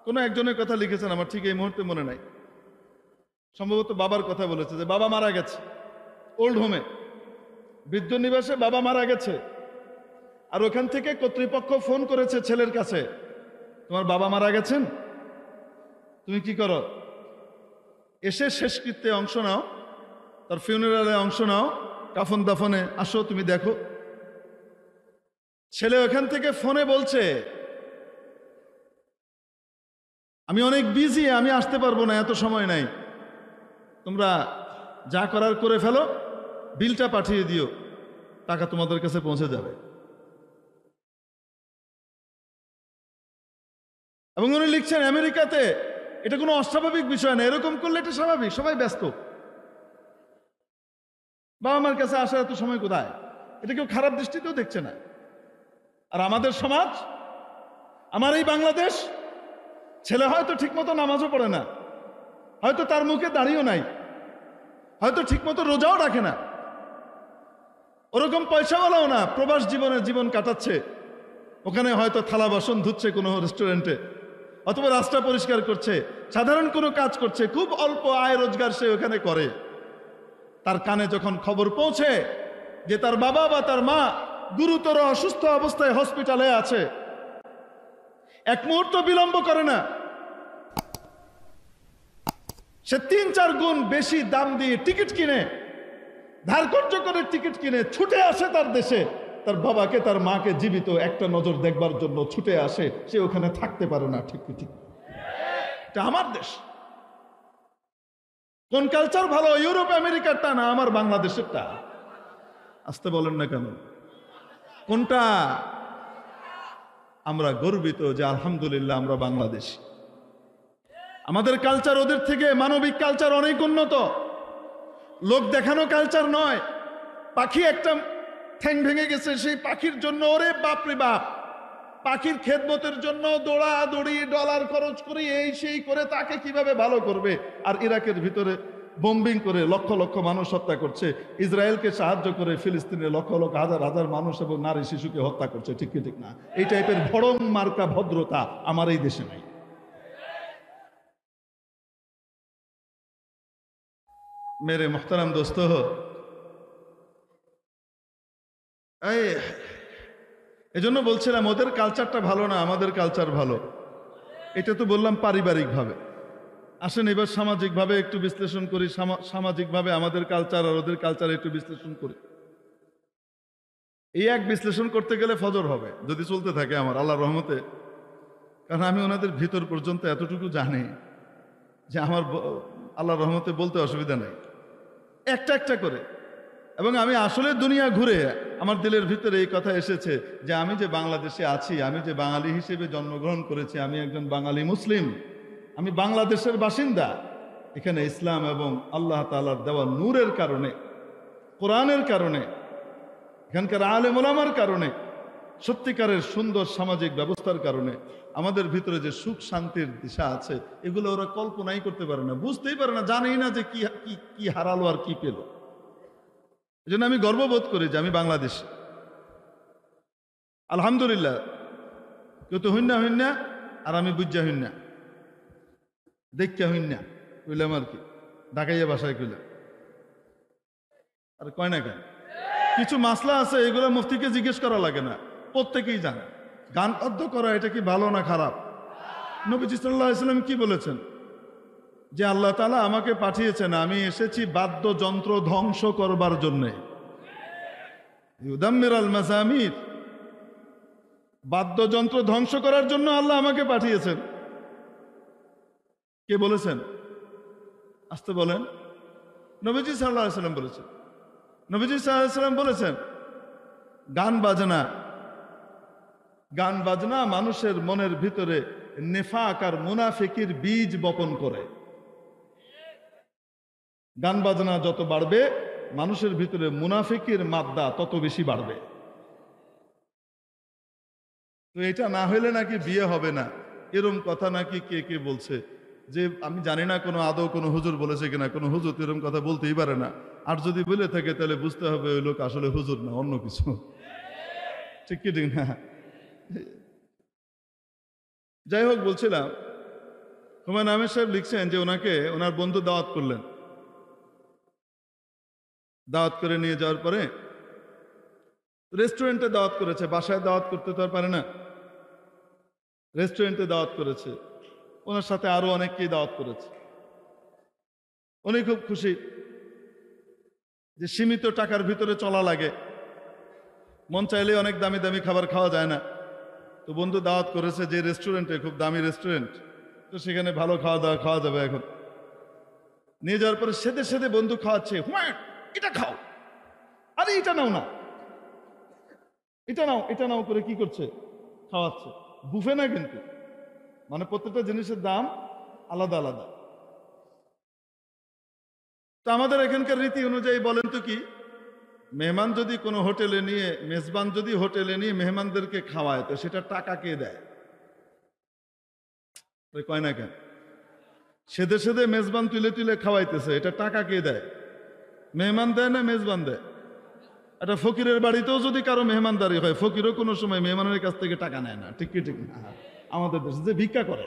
কোন একজনের কথা লিখেছেন, আমার ঠিক এই মুহূর্তে মনে নাই, সম্ভবত বাবার কথা বলেছে, যে বাবা মারা গেছে, ওল্ড হোমে, বৃদ্ধ নিবাসে বাবা মারা গেছে, আর ওখান থেকে কর্তৃপক্ষ ফোন করেছে ছেলের কাছে, তোমার বাবা মারা গেছেন, তুমি কি করো, এসে শেষকৃত্যে অংশ নাও, তার ফিউনারালে অংশ নাও, কাফন দাফনে আসো, তুমি দেখো। ছেলে ওখান থেকে ফোনে বলছে, আমি অনেক বিজি, আমি আসতে পারবো না, এত সময় নাই, তোমরা যা করার করে ফেলো, বিলটা পাঠিয়ে দিও, টাকা তোমাদের কাছে পৌঁছে যাবে। এবং উনি লিখছেন, আমেরিকাতে এটা কোনো অস্বাভাবিক বিষয় না, এরকম করলে এটা স্বাভাবিক, সবাই ব্যস্ত, বাবা মার কাছে আসার এত সময় কোথায়, এটা কেউ খারাপ দৃষ্টিতেও দেখছে না। আর আমাদের সমাজ, আমার এই বাংলাদেশ, ছেলে হয়তো ঠিকমতো নামাজও পড়ে না, হয়তো তার মুখে দাঁড়িয়েও নাই, হয়তো ঠিকমতো রোজাও রাখে না, ওরকম পয়সাওয়ালাও না, প্রবাস জীবনের জীবন কাটাচ্ছে, ওখানে হয়তো থালা বাসন ধুচ্ছে কোনো রেস্টুরেন্টে, অথবা রাস্তা পরিষ্কার করছে, সাধারণ কোনো কাজ করছে, খুব অল্প আয় রোজগার সে ওখানে করে। তার কানে যখন খবর পৌঁছে যে তার বাবা বা তার মা গুরুতর অসুস্থ অবস্থায় হসপিটালে আছে, এক মুহূর্ত বিলম্ব করে না, সে 3-4 গুণ বেশি দাম দিয়ে টিকিট কিনে, ধারকর্য করে টিকিট কিনে ছুটে আসে তার দেশে, তার বাবাকে তার মাকে জীবিত একটা নজর দেখবার জন্য ছুটে আসে, সে ওখানে থাকতে পারে না। ঠিক ঠিক, এটা আমার দেশ। কোন কালচার ভালো, ইউরোপ আমেরিকারটা না আমার বাংলাদেশেরটা? আসতে বলেন না কেন? কোনটা? আমরা গর্বিত যে আলহামদুলিল্লাহ আমরা বাংলাদেশী। আমাদের কালচার ওদের থেকে, মানবিক কালচার অনেক উন্নত, লোক দেখানো কালচার নয়। পাখি একটা ঠ্যাং ভেঙে গেছে, সেই পাখির জন্য ওরে বাপরে বাপ, পাখির খেদমতের জন্য দৌড়াদৌড়ি, ডলার খরচ করে, এই সেই করে তাকে কিভাবে ভালো করবে। আর ইরাকের ভিতরে বোম্বিং করে লক্ষ লক্ষ মানুষ হত্যা করছে, ইসরায়েলকে সাহায্য করে ফিলিস্তিনের লক্ষ লক্ষ হাজার হাজার মানুষ এবং নারী শিশুকে হত্যা করছে। ঠিক কি ঠিক না? এই টাইপের ভড়ং মার্কা ভদ্রতা আমার এই দেশে নাই। মেরে মোহতারাম দোস্ত, এজন্য বলছিলাম ওদের কালচারটা ভালো না, আমাদের কালচার ভালো। এটা তো বললাম পারিবারিকভাবে। আসেন এবার সামাজিকভাবে একটু বিশ্লেষণ করি, সামাজিকভাবে আমাদের কালচার আর ওদের কালচার একটু বিশ্লেষণ করি। এই এক বিশ্লেষণ করতে গেলে ফজর হবে, যদি চলতে থাকে আমার আল্লাহর রহমতে, কারণ আমি ওনাদের ভিতর পর্যন্ত এতটুকু জানি যে আমার আল্লাহর রহমতে বলতে অসুবিধা নেই, একটা একটা করে। এবং আমি আসলে দুনিয়া ঘুরে আমার দিলের ভিতরে এই কথা এসেছে যে আমি যে বাংলাদেশে আছি, আমি যে বাঙালি হিসেবে জন্মগ্রহণ করেছি, আমি একজন বাঙালি মুসলিম, আমি বাংলাদেশের বাসিন্দা, এখানে ইসলাম এবং আল্লাহ তাআলার দেওয়া নূরের কারণে, কোরআনের কারণে, এখানকার আলেম ওলামার কারণে, সত্যিকারের সুন্দর সামাজিক ব্যবস্থার কারণে আমাদের ভিতরে যে সুখ শান্তির দিশা আছে, এগুলো ওরা কল্পনাই করতে পারে না, বুঝতেই পারে না, জানেই না যে কি কি কি হারালো আর কি পেল। এই জন্য আমি গর্ববোধ করি যে আমি বাংলাদেশি। আলহামদুলিল্লাহ, কেউ তো হইনা হইনা আর আমি বুঝা হইনা, দেখা হইনা কইলাম আর কি, ঢাকাইয়া বাসায় কইলাম। আর কয় না কেন, কিছু মাসলা আছে এগুলো মুফতিকে জিজ্ঞেস করা লাগে না, প্রত্যেকেই জানে। গান বাদ্য করা এটা কি ভালো না খারাপ? নবীজি সাল্লাল্লাহু আলাইহি ওয়াসাল্লাম কি বলেছেন? যে আল্লাহ তাআলা আমাকে পাঠিয়েছেন, আমি এসেছি বাদ্যযন্ত্র ধ্বংস করবার জন্যে। ইউদাম্মিরাল মাযামির, বাদ্যযন্ত্র ধ্বংস করার জন্য আল্লাহ আমাকে পাঠিয়েছেন। কে বলেছেন? আসতে বলেন। নবীজি সাল্লাল্লাহু আলাইহি ওয়াসাল্লাম বলেছেন। নবীজি সাল্লাল্লাহু আলাইহি ওয়াসাল্লাম বলেছেন গান বাজনা মানুষের মনের ভিতরে নেফাক আর মুনাফিকির বীজ বপন করে। গান বাজনা যত বাড়বে, মানুষের ভিতরে মুনাফিকির মাদ্দা তত বেশি বাড়বে। তো এটা না হইলে নাকি বিয়ে হবে না, এরম কথা নাকি কে কে বলছে। যে আমি জানি না কোনো আদৌ কোনো হুজুর বলেছে কিনা, কোনো হুজুর এরকম কথা বলতেই পারে না। আর যদি বলে থাকে তাহলে বুঝতে হবে ওই লোক আসলে হুজুর না, অন্য কিছু। ঠিক কি ঠিক না? যাই হোক, বলছিলাম হুমায়ুন আহমেদ সাহেব লিখছেন যে ওনাকে ওনার বন্ধু দাওয়াত করলেন। দাওয়াত করে নিয়ে যাওয়ার পরে রেস্টুরেন্টে দাওয়াত করেছে, বাসায় দাওয়াত করতে তো আর পারে না, রেস্টুরেন্টে দাওয়াত করেছে। ওনার সাথে আরো অনেককেই দাওয়াত করেছে। উনি খুব খুশি যে সীমিত টাকার ভিতরে চলা লাগে, মন চাইলে অনেক দামি দামি খাবার খাওয়া যায় না। তো বন্ধু দাওয়াত করেছে যে রেস্টুরেন্টে, খুব দামি রেস্টুরেন্ট, তো সেখানে ভালো খাওয়া দাওয়া খাওয়া যাবে। এখন নিয়ে যাওয়ার পরে সেদে সেদে বন্ধু খাওয়াচ্ছে, এটা খাও, আরে এটা নাও না, এটা নাও, এটা নাও করে কি করছে, খাওয়াচ্ছে। বুফে না কিন্তু, মানে প্রত্যেকটা জিনিসের দাম আলাদা আলাদা। তো আমাদের এখানকার রীতি অনুযায়ী বলেন তো কি, মেহমান যদি কোনো হোটেলে নিয়ে, মেজবান যদি হোটেলে নিয়ে মেহমানদেরকে খাওয়ায়, তো সেটা টাকা কে দেয়? কয় না কেন? সেদে সেদে মেজবান তুলে তুলে খাওয়াইতেছে, এটা টাকা কে দেয়? মেহমান দেয় না মেজবান দেয়? একটা ফকিরের বাড়িতেও যদি কারো মেহমানদারি হয়, ফকিরও কোনো সময় মেহমানের কাছ থেকে টাকা নেয় না। ঠিক কি ঠিক না? আমাদের দেশে যে ভিক্ষা করে।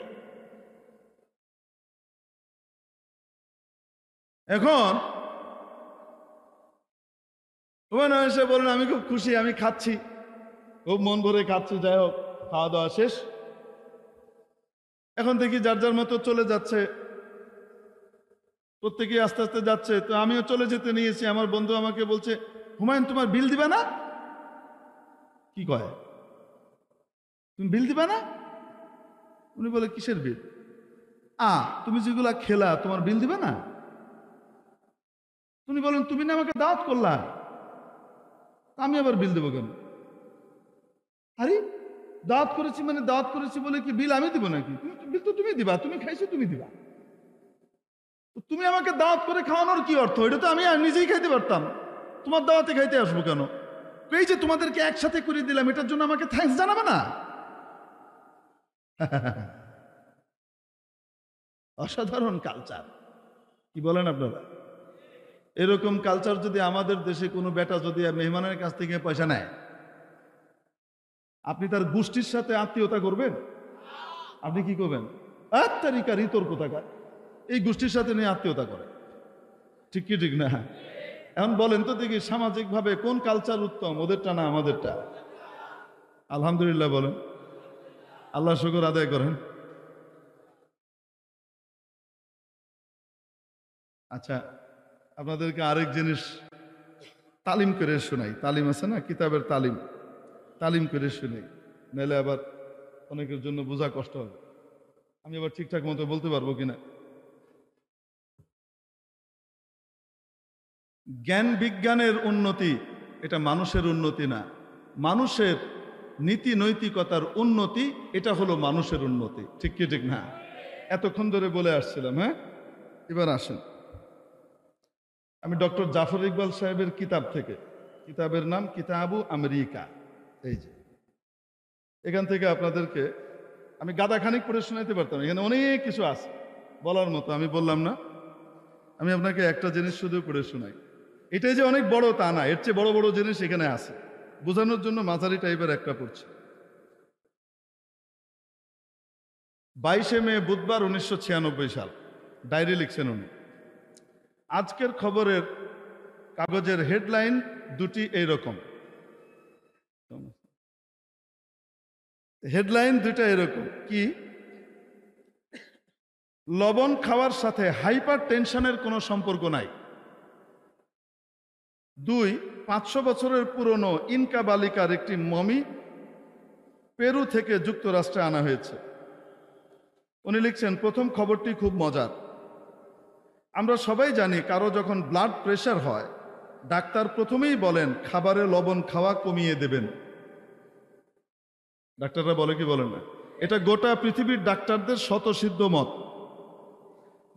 এখন এসে বলেন আমি খুব খুশি, আমি খাচ্ছি, খুব মন ভরে খাচ্ছি। যাই হোক, খাওয়া দাওয়া শেষ। এখন দেখি যার যার মতো চলে যাচ্ছে, প্রত্যেকেই আস্তে আস্তে যাচ্ছে। তো আমিও চলে যেতে নিয়েছি। আমার বন্ধু আমাকে বলছে, হুমায়ুন তোমার বিল দিবে না? কি কয়, তুমি বিল দিবে না? উনি বলে কিসের বিল? তুমি যেগুলা খেলা, তোমার বিল দিবে না? উনি বলেন তুমি না আমাকে দাওয়াত করলা, আমি আবার বিল দেবো কেন? আরে দাওয়াত করেছি মানে দাওয়াত করেছি বলে কি বিল আমি দিব নাকি? বিল তো তুমি দিবা, তুমি খাইছো তুমি দিবা। তুমি আমাকে দাওয়াত করে খাওয়ানোর কি অর্থ? এটা তো আমি নিজেই খাইতে পারতাম, তোমার দাওয়াতে খাইতে আসবো কেন? এই যে তোমাদেরকে একসাথে করে দিলাম, এটার জন্য আমাকে থ্যাঙ্কস জানাবে না? অসাধারণ কালচার, কি বলেন আপনারা? এরকম কালচার যদি আমাদের দেশে কোনো বেটা যদি মেহমানের কাছ থেকে পয়সা নেয়, আপনি তার গোষ্ঠীর সাথে আত্মীয়তা করবেন? আপনি কি করবেন? তারিকার ইতর কোথাকার এই গোষ্ঠীর সাথে নিয়ে আত্মীয়তা করে। ঠিক কি ঠিক না? এখন বলেন তো দেখি, সামাজিকভাবে কোন কালচার উত্তম, ওদেরটা না আমাদেরটা? আলহামদুলিল্লাহ বলেন, আল্লাহ শুকর আদায় করেন। আচ্ছা, আপনাদেরকে আরেক জিনিস তালিম করে শোনাই। তালিম আছে না, কিতাবের তালিম, তালিম করে শুনাই, নাহলে আবার অনেকের জন্য বোঝা কষ্ট হবে। আমি আবার ঠিকঠাক মতো বলতে পারবো কিনা। জ্ঞান বিজ্ঞানের উন্নতি এটা মানুষের উন্নতি না, মানুষের নীতি নৈতিকতার উন্নতি, এটা হলো মানুষের উন্নতি। ঠিক কি ঠিক না? এতক্ষণ ধরে বলে আসছিলাম। হ্যাঁ, এবার আসেন, আমি ডক্টর জাফর ইকবাল সাহেবের কিতাব থেকে, কিতাবের নাম কিতাবু আমেরিকা, এই যে এখান থেকে আপনাদেরকে আমি গাদাখানিক পড়ে শোনাইতে পারতাম, এখানে অনেক কিছু আছে বলার মতো, আমি বললাম না। আমি আপনাকে একটা জিনিস শুধু পড়ে শোনাই, এটাই যে অনেক বড় তা না, এর চেয়ে বড় বড় জিনিস এখানে আছে, বোঝানোর জন্য মাঝারি টাইপের একটা পড়ছি। 22 মে বুধবার 1996 সাল, ডায়েরি লিখছেন উনি। আজকের খবরের কাগজের হেডলাইন দুটি এইরকম, হেডলাইন দুটা এরকম কি, লবণ খাওয়ার সাথে হাইপার টেনশনের কোনো সম্পর্ক নাই। 2, 500 বছরের পুরনো ইনকা বালিকার একটি মমি পেরু থেকে যুক্তরাষ্ট্রে আনা হয়েছে। উনি লিখছেন, প্রথম খবরটি খুব মজার। আমরা সবাই জানি কারো যখন ব্লাড প্রেশার হয় ডাক্তার প্রথমেই বলেন খাবারে লবণ খাওয়া কমিয়ে দেবেন। ডাক্তাররা বলে কি বলেন না? এটা গোটা পৃথিবীর ডাক্তারদের স্বতঃসিদ্ধ মত।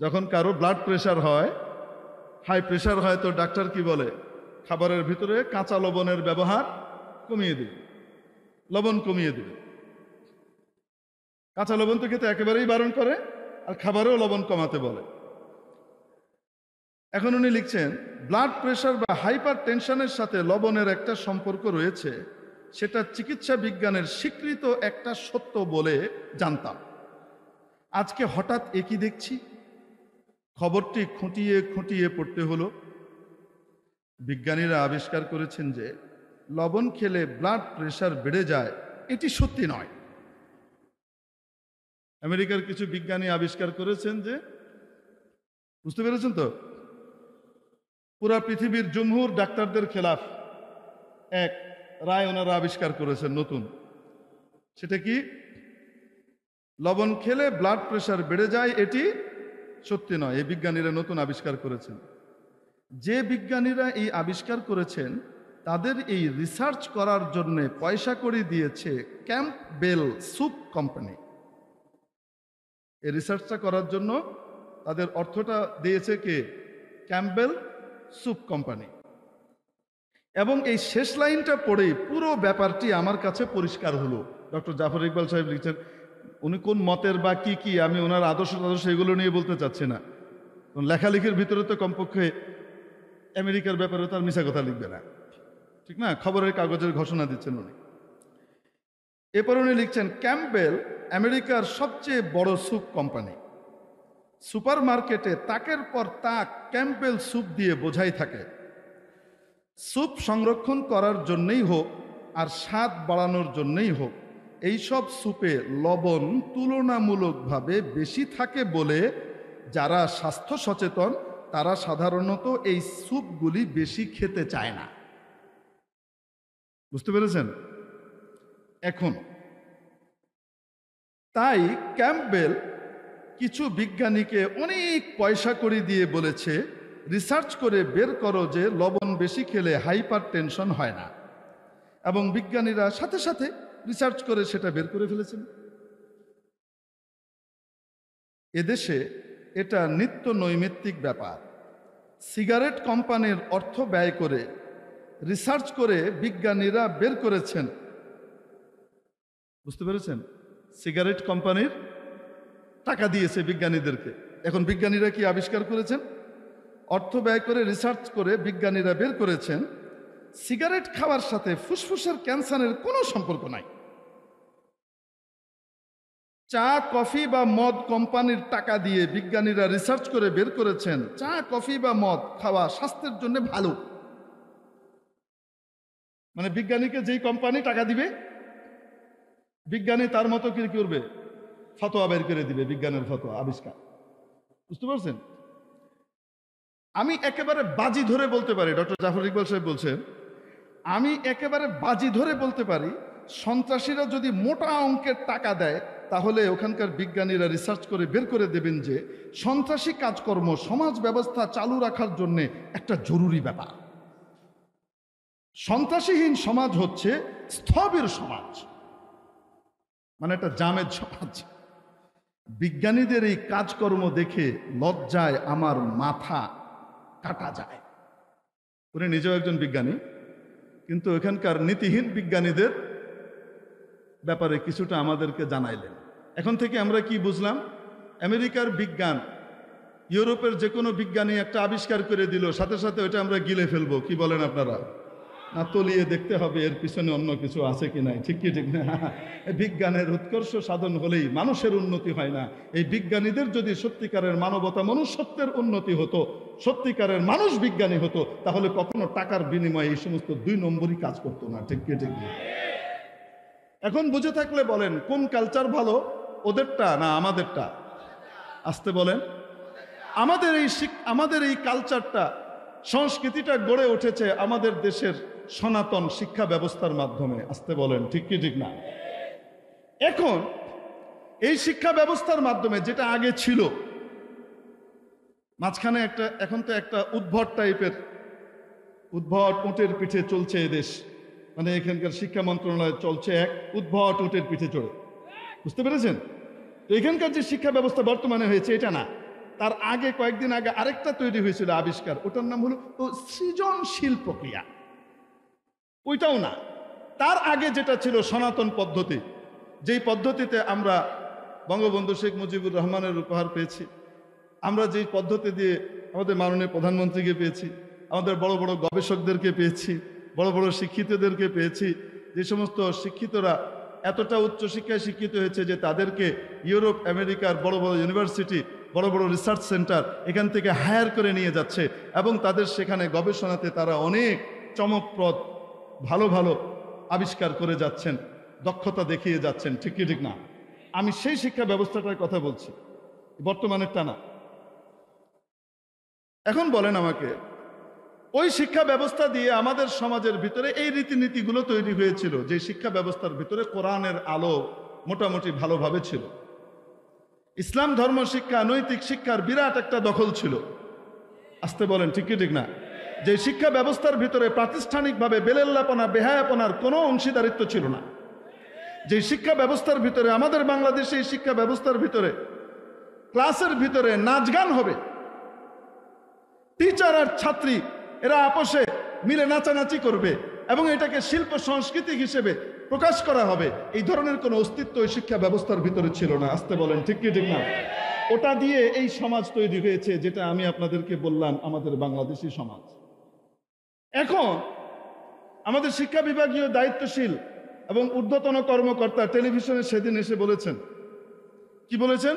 যখন কারো ব্লাড প্রেশার হয়, হাই প্রেশার হয়, তো ডাক্তার কি বলে? খাবারের ভিতরে কাঁচা লবণের ব্যবহার কমিয়ে দিবে, লবণ কমিয়ে দিবে। কাঁচা লবণ তো খেতে একেবারেই বারণ করে, আর খাবারেও লবণ কমাতে বলে। এখন উনি লিখছেন, ব্লাড প্রেশার বা হাইপার টেনশনের সাথে লবণের একটা সম্পর্ক রয়েছে, সেটা চিকিৎসা বিজ্ঞানের স্বীকৃত একটা সত্য বলে জানতাম। আজকে হঠাৎ একই দেখছি। খবরটি খুঁটিয়ে খুঁটিয়ে পড়তে হলো। বিজ্ঞানীরা আবিষ্কার করেছেন যে লবণ খেলে ব্লাড প্রেশার বেড়ে যায়, এটি সত্যি নয়। আমেরিকার কিছু বিজ্ঞানী আবিষ্কার করেছেন যে, বুঝতে পেরেছেন তো, পুরা পৃথিবীর জমহুর ডাক্তারদের খেলাফ এক রায় ওনারা আবিষ্কার করেছেন নতুন। সেটা কি? লবণ খেলে ব্লাড প্রেশার বেড়ে যায়, এটি সত্যি নয়। এই বিজ্ঞানীরা নতুন আবিষ্কার করেছেন। যে বিজ্ঞানীরা এই আবিষ্কার করেছেন তাদের এই রিসার্চ করার জন্য পয়সা করে দিয়েছে ক্যাম্পবেল স্যুপ কোম্পানি। এই রিসার্চটা করার জন্য তাদের অর্থটা দিয়েছে কে? Campbell soup company. এবং এই শেষ লাইনটা পড়েই পুরো ব্যাপারটি আমার কাছে পরিষ্কার হলো। ডক্টর জাফর ইকবাল সাহেব লিখছেন, উনি কোন মতের বা কি আমি ওনার আদর্শ এগুলো নিয়ে বলতে চাচ্ছি না। লেখালেখির ভিতরে তো কমপক্ষে আমেরিকার ব্যাপারে তার মিছা কথা লিখবে না, ঠিক না? খবরের কাগজের ঘোষণা দিচ্ছেন উনি। এরপর উনি লিখছেন, ক্যাম্পবেল আমেরিকার সবচেয়ে বড় স্যুপ কোম্পানি। সুপার মার্কেটে তাকের পর তাক ক্যাম্পবেল স্যুপ দিয়ে বোঝাই থাকে। স্যুপ সংরক্ষণ করার জন্যই হোক আর স্বাদ বাড়ানোর জন্যই হোক, এইসব স্যুপে লবণ তুলনামূলকভাবে বেশি থাকে বলে যারা স্বাস্থ্য সচেতন তারা সাধারণত এই স্যুপগুলি বেশি খেতে চায় না। বুঝতে পেরেছেন? এখন তাই ক্যাম্পবেল কিছু বিজ্ঞানীকে অনেক পয়সা করে দিয়ে বলেছে, রিসার্চ করে বের করো যে লবণ বেশি খেলে হাইপার টেনশন হয় না। এবং বিজ্ঞানীরা সাথে সাথে রিসার্চ করে সেটা বের করে ফেলেছেন। এদেশে এটা নিত্য নৈমিত্তিক ব্যাপার। সিগারেট কোম্পানির অর্থ ব্যয় করে রিসার্চ করে বিজ্ঞানীরা বের করেছেন। বুঝতে পেরেছেন? সিগারেট কোম্পানির টাকা দিয়েছে বিজ্ঞানীদেরকে। এখন বিজ্ঞানীরা কি আবিষ্কার করেছেন? অর্থ ব্যয় করে রিসার্চ করে বিজ্ঞানীরা বের করেছেন সিগারেট খাওয়ার সাথে ফুসফুসের ক্যান্সারের কোনো সম্পর্ক নাই। চা কফি বা মদ কোম্পানির টাকা দিয়ে বিজ্ঞানীরা রিসার্চ করে বের করেছেন চা কফি বা মদ খাওয়া স্বাস্থ্যের জন্য ভালো। মানে বিজ্ঞানীকে যেই কোম্পানি টাকা দিবে, বিজ্ঞানী তার মতো কি করবে? ফতোয়া বের করে দিবে, বিজ্ঞানের ফতোয়া আবিষ্কার। বুঝতে পারছেন? আমি একেবারে বাজি ধরে বলতে পারি, ডক্টর জাফর ইকবাল সাহেব বলছেন, আমি একেবারে বাজি ধরে বলতে পারি সন্ত্রাসীরা যদি মোটা অঙ্কের টাকা দেয় তাহলে ওখানকার বিজ্ঞানীরা রিসার্চ করে বের করে দেবেন যে সন্ত্রাসী কাজকর্ম সমাজ ব্যবস্থা চালু রাখার জন্য একটা জরুরি ব্যাপার। সন্ত্রাসীহীন সমাজ হচ্ছে স্থবির সমাজ, মানে একটা জামেদ সমাজ। বিজ্ঞানীদের এই কাজকর্ম দেখে লজ্জায় আমার মাথা কাটা যায়। উনি নিজেও একজন বিজ্ঞানী, কিন্তু এখানকার নীতিহীন বিজ্ঞানীদের ব্যাপারে কিছুটা আমাদেরকে জানাইলেন। এখন থেকে আমরা কি বুঝলাম? আমেরিকার বিজ্ঞান ইউরোপের যে কোনো বিজ্ঞানী একটা আবিষ্কার করে দিল, সাথে সাথে ওটা আমরা গিলে ফেলবো। কি বলেন আপনারা? না, তলিয়ে দেখতে হবে এর পিছনে অন্য কিছু আছে কি নাই। ঠিক কি ঠিক না? বিজ্ঞানের উৎকর্ষ সাধন হলেই মানুষের উন্নতি হয় না। এই বিজ্ঞানীদের যদি সত্যিকারের মানবতা মনুষ্যত্বের উন্নতি হতো, সত্যিকারের মানুষ বিজ্ঞানী হতো, তাহলে কখনো টাকার বিনিময়ে এই সমস্ত 2 নম্বরই কাজ করতো না। ঠিক কি ঠিক না? এখন বুঝে থাকলে বলেন, কোন কালচার ভালো, ওদেরটা না আমাদেরটা? আসতে বলেন। আমাদের এই কালচারটা, সংস্কৃতিটা গড়ে উঠেছে আমাদের দেশের সনাতন শিক্ষা ব্যবস্থার মাধ্যমে। আসতে বলেন, ঠিক কি ঠিক না? এখন এই শিক্ষা ব্যবস্থার মাধ্যমে, যেটা আগে ছিল, মাঝখানে এখন তো একটা উদ্ভট টাইপের, উদ্ভট উটের পিঠে চলছে এদেশ। মানে এখানকার শিক্ষা মন্ত্রণালয় চলছে এক উদ্ভট উটের পিঠে চড়ে। বুঝতে পেরেছেন? তো এখানকার যে শিক্ষা ব্যবস্থা বর্তমানে হয়েছে এটা না, তার আগে কয়েকদিন আগে আরেকটা তৈরি হয়েছিল আবিষ্কার, ওটার নাম হলো সৃজনশীল প্রক্রিয়া। ওইটাও না, তার আগে যেটা ছিল সনাতন পদ্ধতি, যেই পদ্ধতিতে আমরা বঙ্গবন্ধু শেখ মুজিবুর রহমানের উপহার পেয়েছি, আমরা যেই পদ্ধতি দিয়ে আমাদের মাননীয় প্রধানমন্ত্রীকে পেয়েছি, আমাদের বড় বড় গবেষকদেরকে পেয়েছি, বড় বড় শিক্ষিতদেরকে পেয়েছি, যে সমস্ত শিক্ষিতরা এতটা উচ্চশিক্ষায় শিক্ষিত হয়েছে যে তাদেরকে ইউরোপ আমেরিকার বড় বড় ইউনিভার্সিটি, বড় বড় রিসার্চ সেন্টার এখান থেকে হায়ার করে নিয়ে যাচ্ছে, এবং তাদের সেখানে গবেষণাতে তারা অনেক চমকপ্রদ ভালো ভালো আবিষ্কার করে যাচ্ছেন, দক্ষতা দেখিয়ে যাচ্ছেন। ঠিক কি ঠিক না? আমি সেই শিক্ষা ব্যবস্থাটার কথা বলছি, বর্তমানেরটা না। এখন বলেন আমাকে, ওই শিক্ষা ব্যবস্থা দিয়ে আমাদের সমাজের ভিতরে এই রীতিনীতিগুলো তৈরি হয়েছিল, যে শিক্ষা ব্যবস্থার ভিতরে কোরআনের আলো মোটামুটি ভালোভাবে ছিল। ইসলাম ধর্ম শিক্ষা, নৈতিক শিক্ষার বিরাট একটা দখল ছিল। আসতে বলেন, ঠিক কি ঠিক না? যে শিক্ষা ব্যবস্থার ভিতরে প্রাতিষ্ঠানিকভাবে বেলেল্লাপনা, বেহায়াপনার কোনো অংশীদারিত্ব ছিল না। যে শিক্ষা ব্যবস্থার ভিতরে, আমাদের বাংলাদেশে এই শিক্ষা ব্যবস্থার ভিতরে ক্লাসের ভিতরে নাচ গান হবে, টিচার আর ছাত্রী এরা আপোষে মিলে নাচানাচি করবে, এবং এটাকে শিল্প সংস্কৃতি হিসেবে প্রকাশ করা হবে, এই ধরনের কোনো অস্তিত্ব এই শিক্ষা ব্যবস্থার ভিতরে ছিল না। আসতে বলেন, ঠিক কি ঠিক না? ওটা দিয়ে এই সমাজ তৈরি হয়েছে, যেটা আমি আপনাদেরকে বললাম আমাদের বাংলাদেশি সমাজ। এখন আমাদের শিক্ষা বিভাগীয় দায়িত্বশীল এবং ঊর্ধ্বতন কর্মকর্তা টেলিভিশনে সেদিন এসে বলেছেন, কি বলেছেন?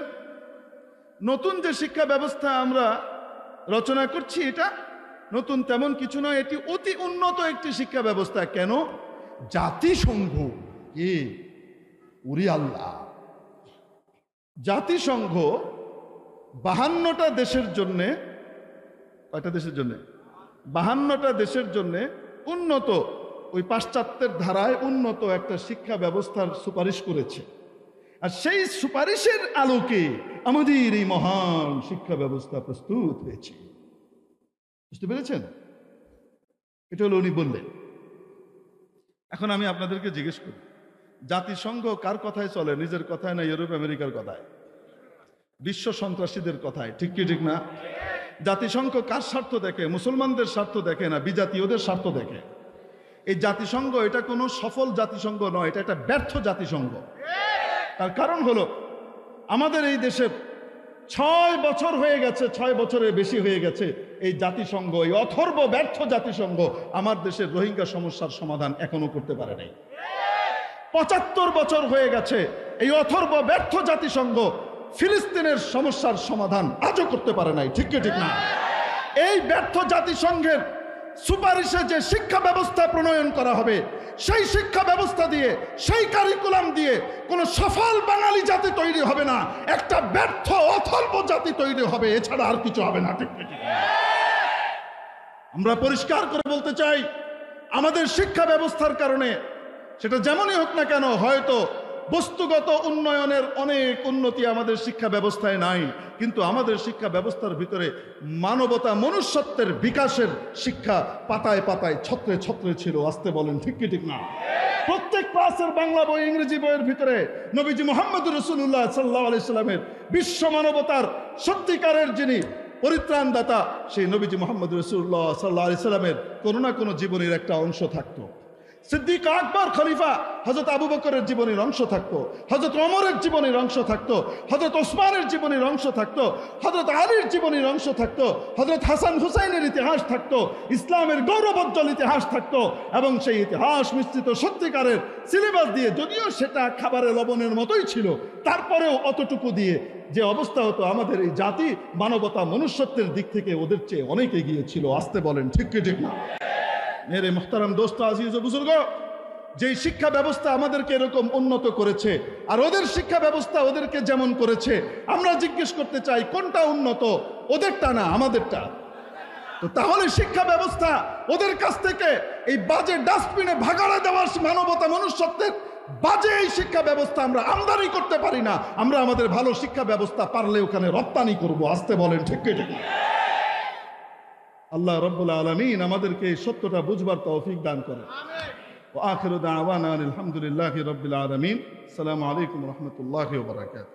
নতুন যে শিক্ষা ব্যবস্থা আমরা রচনা করছি, এটা নতুন তেমন কিছু নয়, এটি অতি উন্নত একটি শিক্ষা ব্যবস্থা। কেন? জাতিসংঘ, কি উরি আল্লাহ, জাতিসংঘ 52টা দেশের জন্যে, কয়টা দেশের জন্যে? 52টা দেশের জন্যে উন্নত, ওই পাশ্চাত্যের ধারায় উন্নত একটা শিক্ষা ব্যবস্থার সুপারিশ করেছে। আর সেই সুপারিশের আলোকে আমাদের এই মহান শিক্ষা ব্যবস্থা প্রস্তুত হয়েছে। বুঝতে পেরেছেন? এটা হলো উনি বললেন। এখন আমি আপনাদেরকে জিজ্ঞেস করি, জাতিসংঘ কার কথায় চলে? নিজের কথায় না ইউরোপ আমেরিকার কথায়? বিশ্ব সন্ত্রাসীদের কথায়। ঠিক কি ঠিক না? জাতিসংঘ কার স্বার্থ দেখে? মুসলমানদের স্বার্থ দেখে না, বিজাতীয়দের স্বার্থ দেখে। এই জাতিসংঘ এটা কোনো সফল জাতিসংঘ নয়, এটা একটা ব্যর্থ জাতিসংঘ। তার কারণ হলো, আমাদের এই দেশে 6 বছর হয়ে গেছে, 6 বছরের বেশি হয়ে গেছে এই জাতিসংঘ, এই অথর্ব ব্যর্থ জাতিসংঘ আমার দেশের রোহিঙ্গা সমস্যার সমাধান এখনো করতে পারে নাই। 75 বছর হয়ে গেছে এই অথর্ব ব্যর্থ জাতিসংঘ ফিলিস্তিনের সমস্যার সমাধান আজও করতে পারে নাই। ঠিক কি ঠিক না? এই ব্যর্থ জাতিসংঘের সুপারিশে যে শিক্ষা ব্যবস্থা প্রণয়ন করা হবে, সেই শিক্ষা ব্যবস্থা দিয়ে, সেই কারিকুলাম দিয়ে কোনো সফল বাঙালি জাতি তৈরি হবে না, একটা ব্যর্থ অথর্ব জাতি তৈরি হবে, এছাড়া আর কিছু হবে না। ঠিক ঠিক। আমরা পরিষ্কার করে বলতে চাই, আমাদের শিক্ষা ব্যবস্থার কারণে, সেটা যেমনই হোক না কেন, হয়তো বস্তুগত উন্নয়নের অনেক উন্নতি আমাদের শিক্ষা ব্যবস্থায় নাই, কিন্তু আমাদের শিক্ষা ব্যবস্থার ভিতরে মানবতা, মনুষ্যত্বের বিকাশের শিক্ষা পাতায় পাতায়, ছত্রে ছত্রে ছিল। আসতে বলেন, ঠিক কি ঠিক না? প্রত্যেক ক্লাসের বাংলা বই ইংরেজি বইয়ের ভিতরে নবীজি মুহাম্মদ রাসূলুল্লাহ সাল্লাল্লাহু আলাইহি সাল্লামের বিশ্ব মানবতার সত্যিকারের যিনি পরিত্রাণদাতা সেই নবীজি মুহাম্মদ রাসূলুল্লাহ সাল্লাল্লাহু আলাইহি সাল্লামের কোনো না কোনো জীবনের একটা অংশ থাকতো। সিদ্দিক আকবর খলিফা হযরত আবু বকরের জীবনের অংশ থাকতো, হযরত ওমরের জীবনের অংশ থাকতো, হযরত ওসমানের জীবনের অংশ থাকতো, হযরত আলীর জীবনের অংশ থাকতো, হযরত হাসান হুসাইনের ইতিহাস থাকতো, ইসলামের গৌরবোজ্জ্বল ইতিহাস থাকতো। এবং সেই ইতিহাস মিশ্রিত সত্যিকারের সিলেবাস দিয়ে, যদিও সেটা খাবারে লবণের মতোই ছিল, তারপরেও অতটুকু দিয়ে যে অবস্থা হতো, আমাদের এই জাতি মানবতা মনুষ্যত্বের দিক থেকে ওদের চেয়ে অনেক এগিয়ে ছিল। আসতে বলেন ঠিক কি ঠিক না? মেরে মুহতারাম দোস্ত, আজিজ ও বুজুর্গ, যেই শিক্ষা ব্যবস্থা আমাদেরকে এরকম উন্নত করেছে আর ওদের শিক্ষা ব্যবস্থা ওদেরকে যেমন করেছে, আমরা জিজ্ঞেস করতে চাই কোনটা উন্নত, ওদেরটা না আমাদেরটা? তো তাহলে শিক্ষা ব্যবস্থা ওদের কাছ থেকে এই বাজে ডাস্টবিনে ভাগাড়ে দেওয়ার মানবতা মনুষ্যত্বের বাজে এই শিক্ষা ব্যবস্থা আমরা আমদানি করতে পারি না। আমরা আমাদের ভালো শিক্ষা ব্যবস্থা পারলে ওখানে রপ্তানি করব। আসতে বলেন ঠিক কি ঠিক? আল্লাহ রাব্বুল আলামিন আমাদেরকে এই সত্যটা বুঝবার তৌফিক দান করেন। ওয়া আখিরু দাওয়ানা আলহামদুলিল্লাহি রাব্বিল আলামিন। আসসালামু আলাইকুম ওয়া রাহমাতুল্লাহি ওয়া বারাকাতুহু।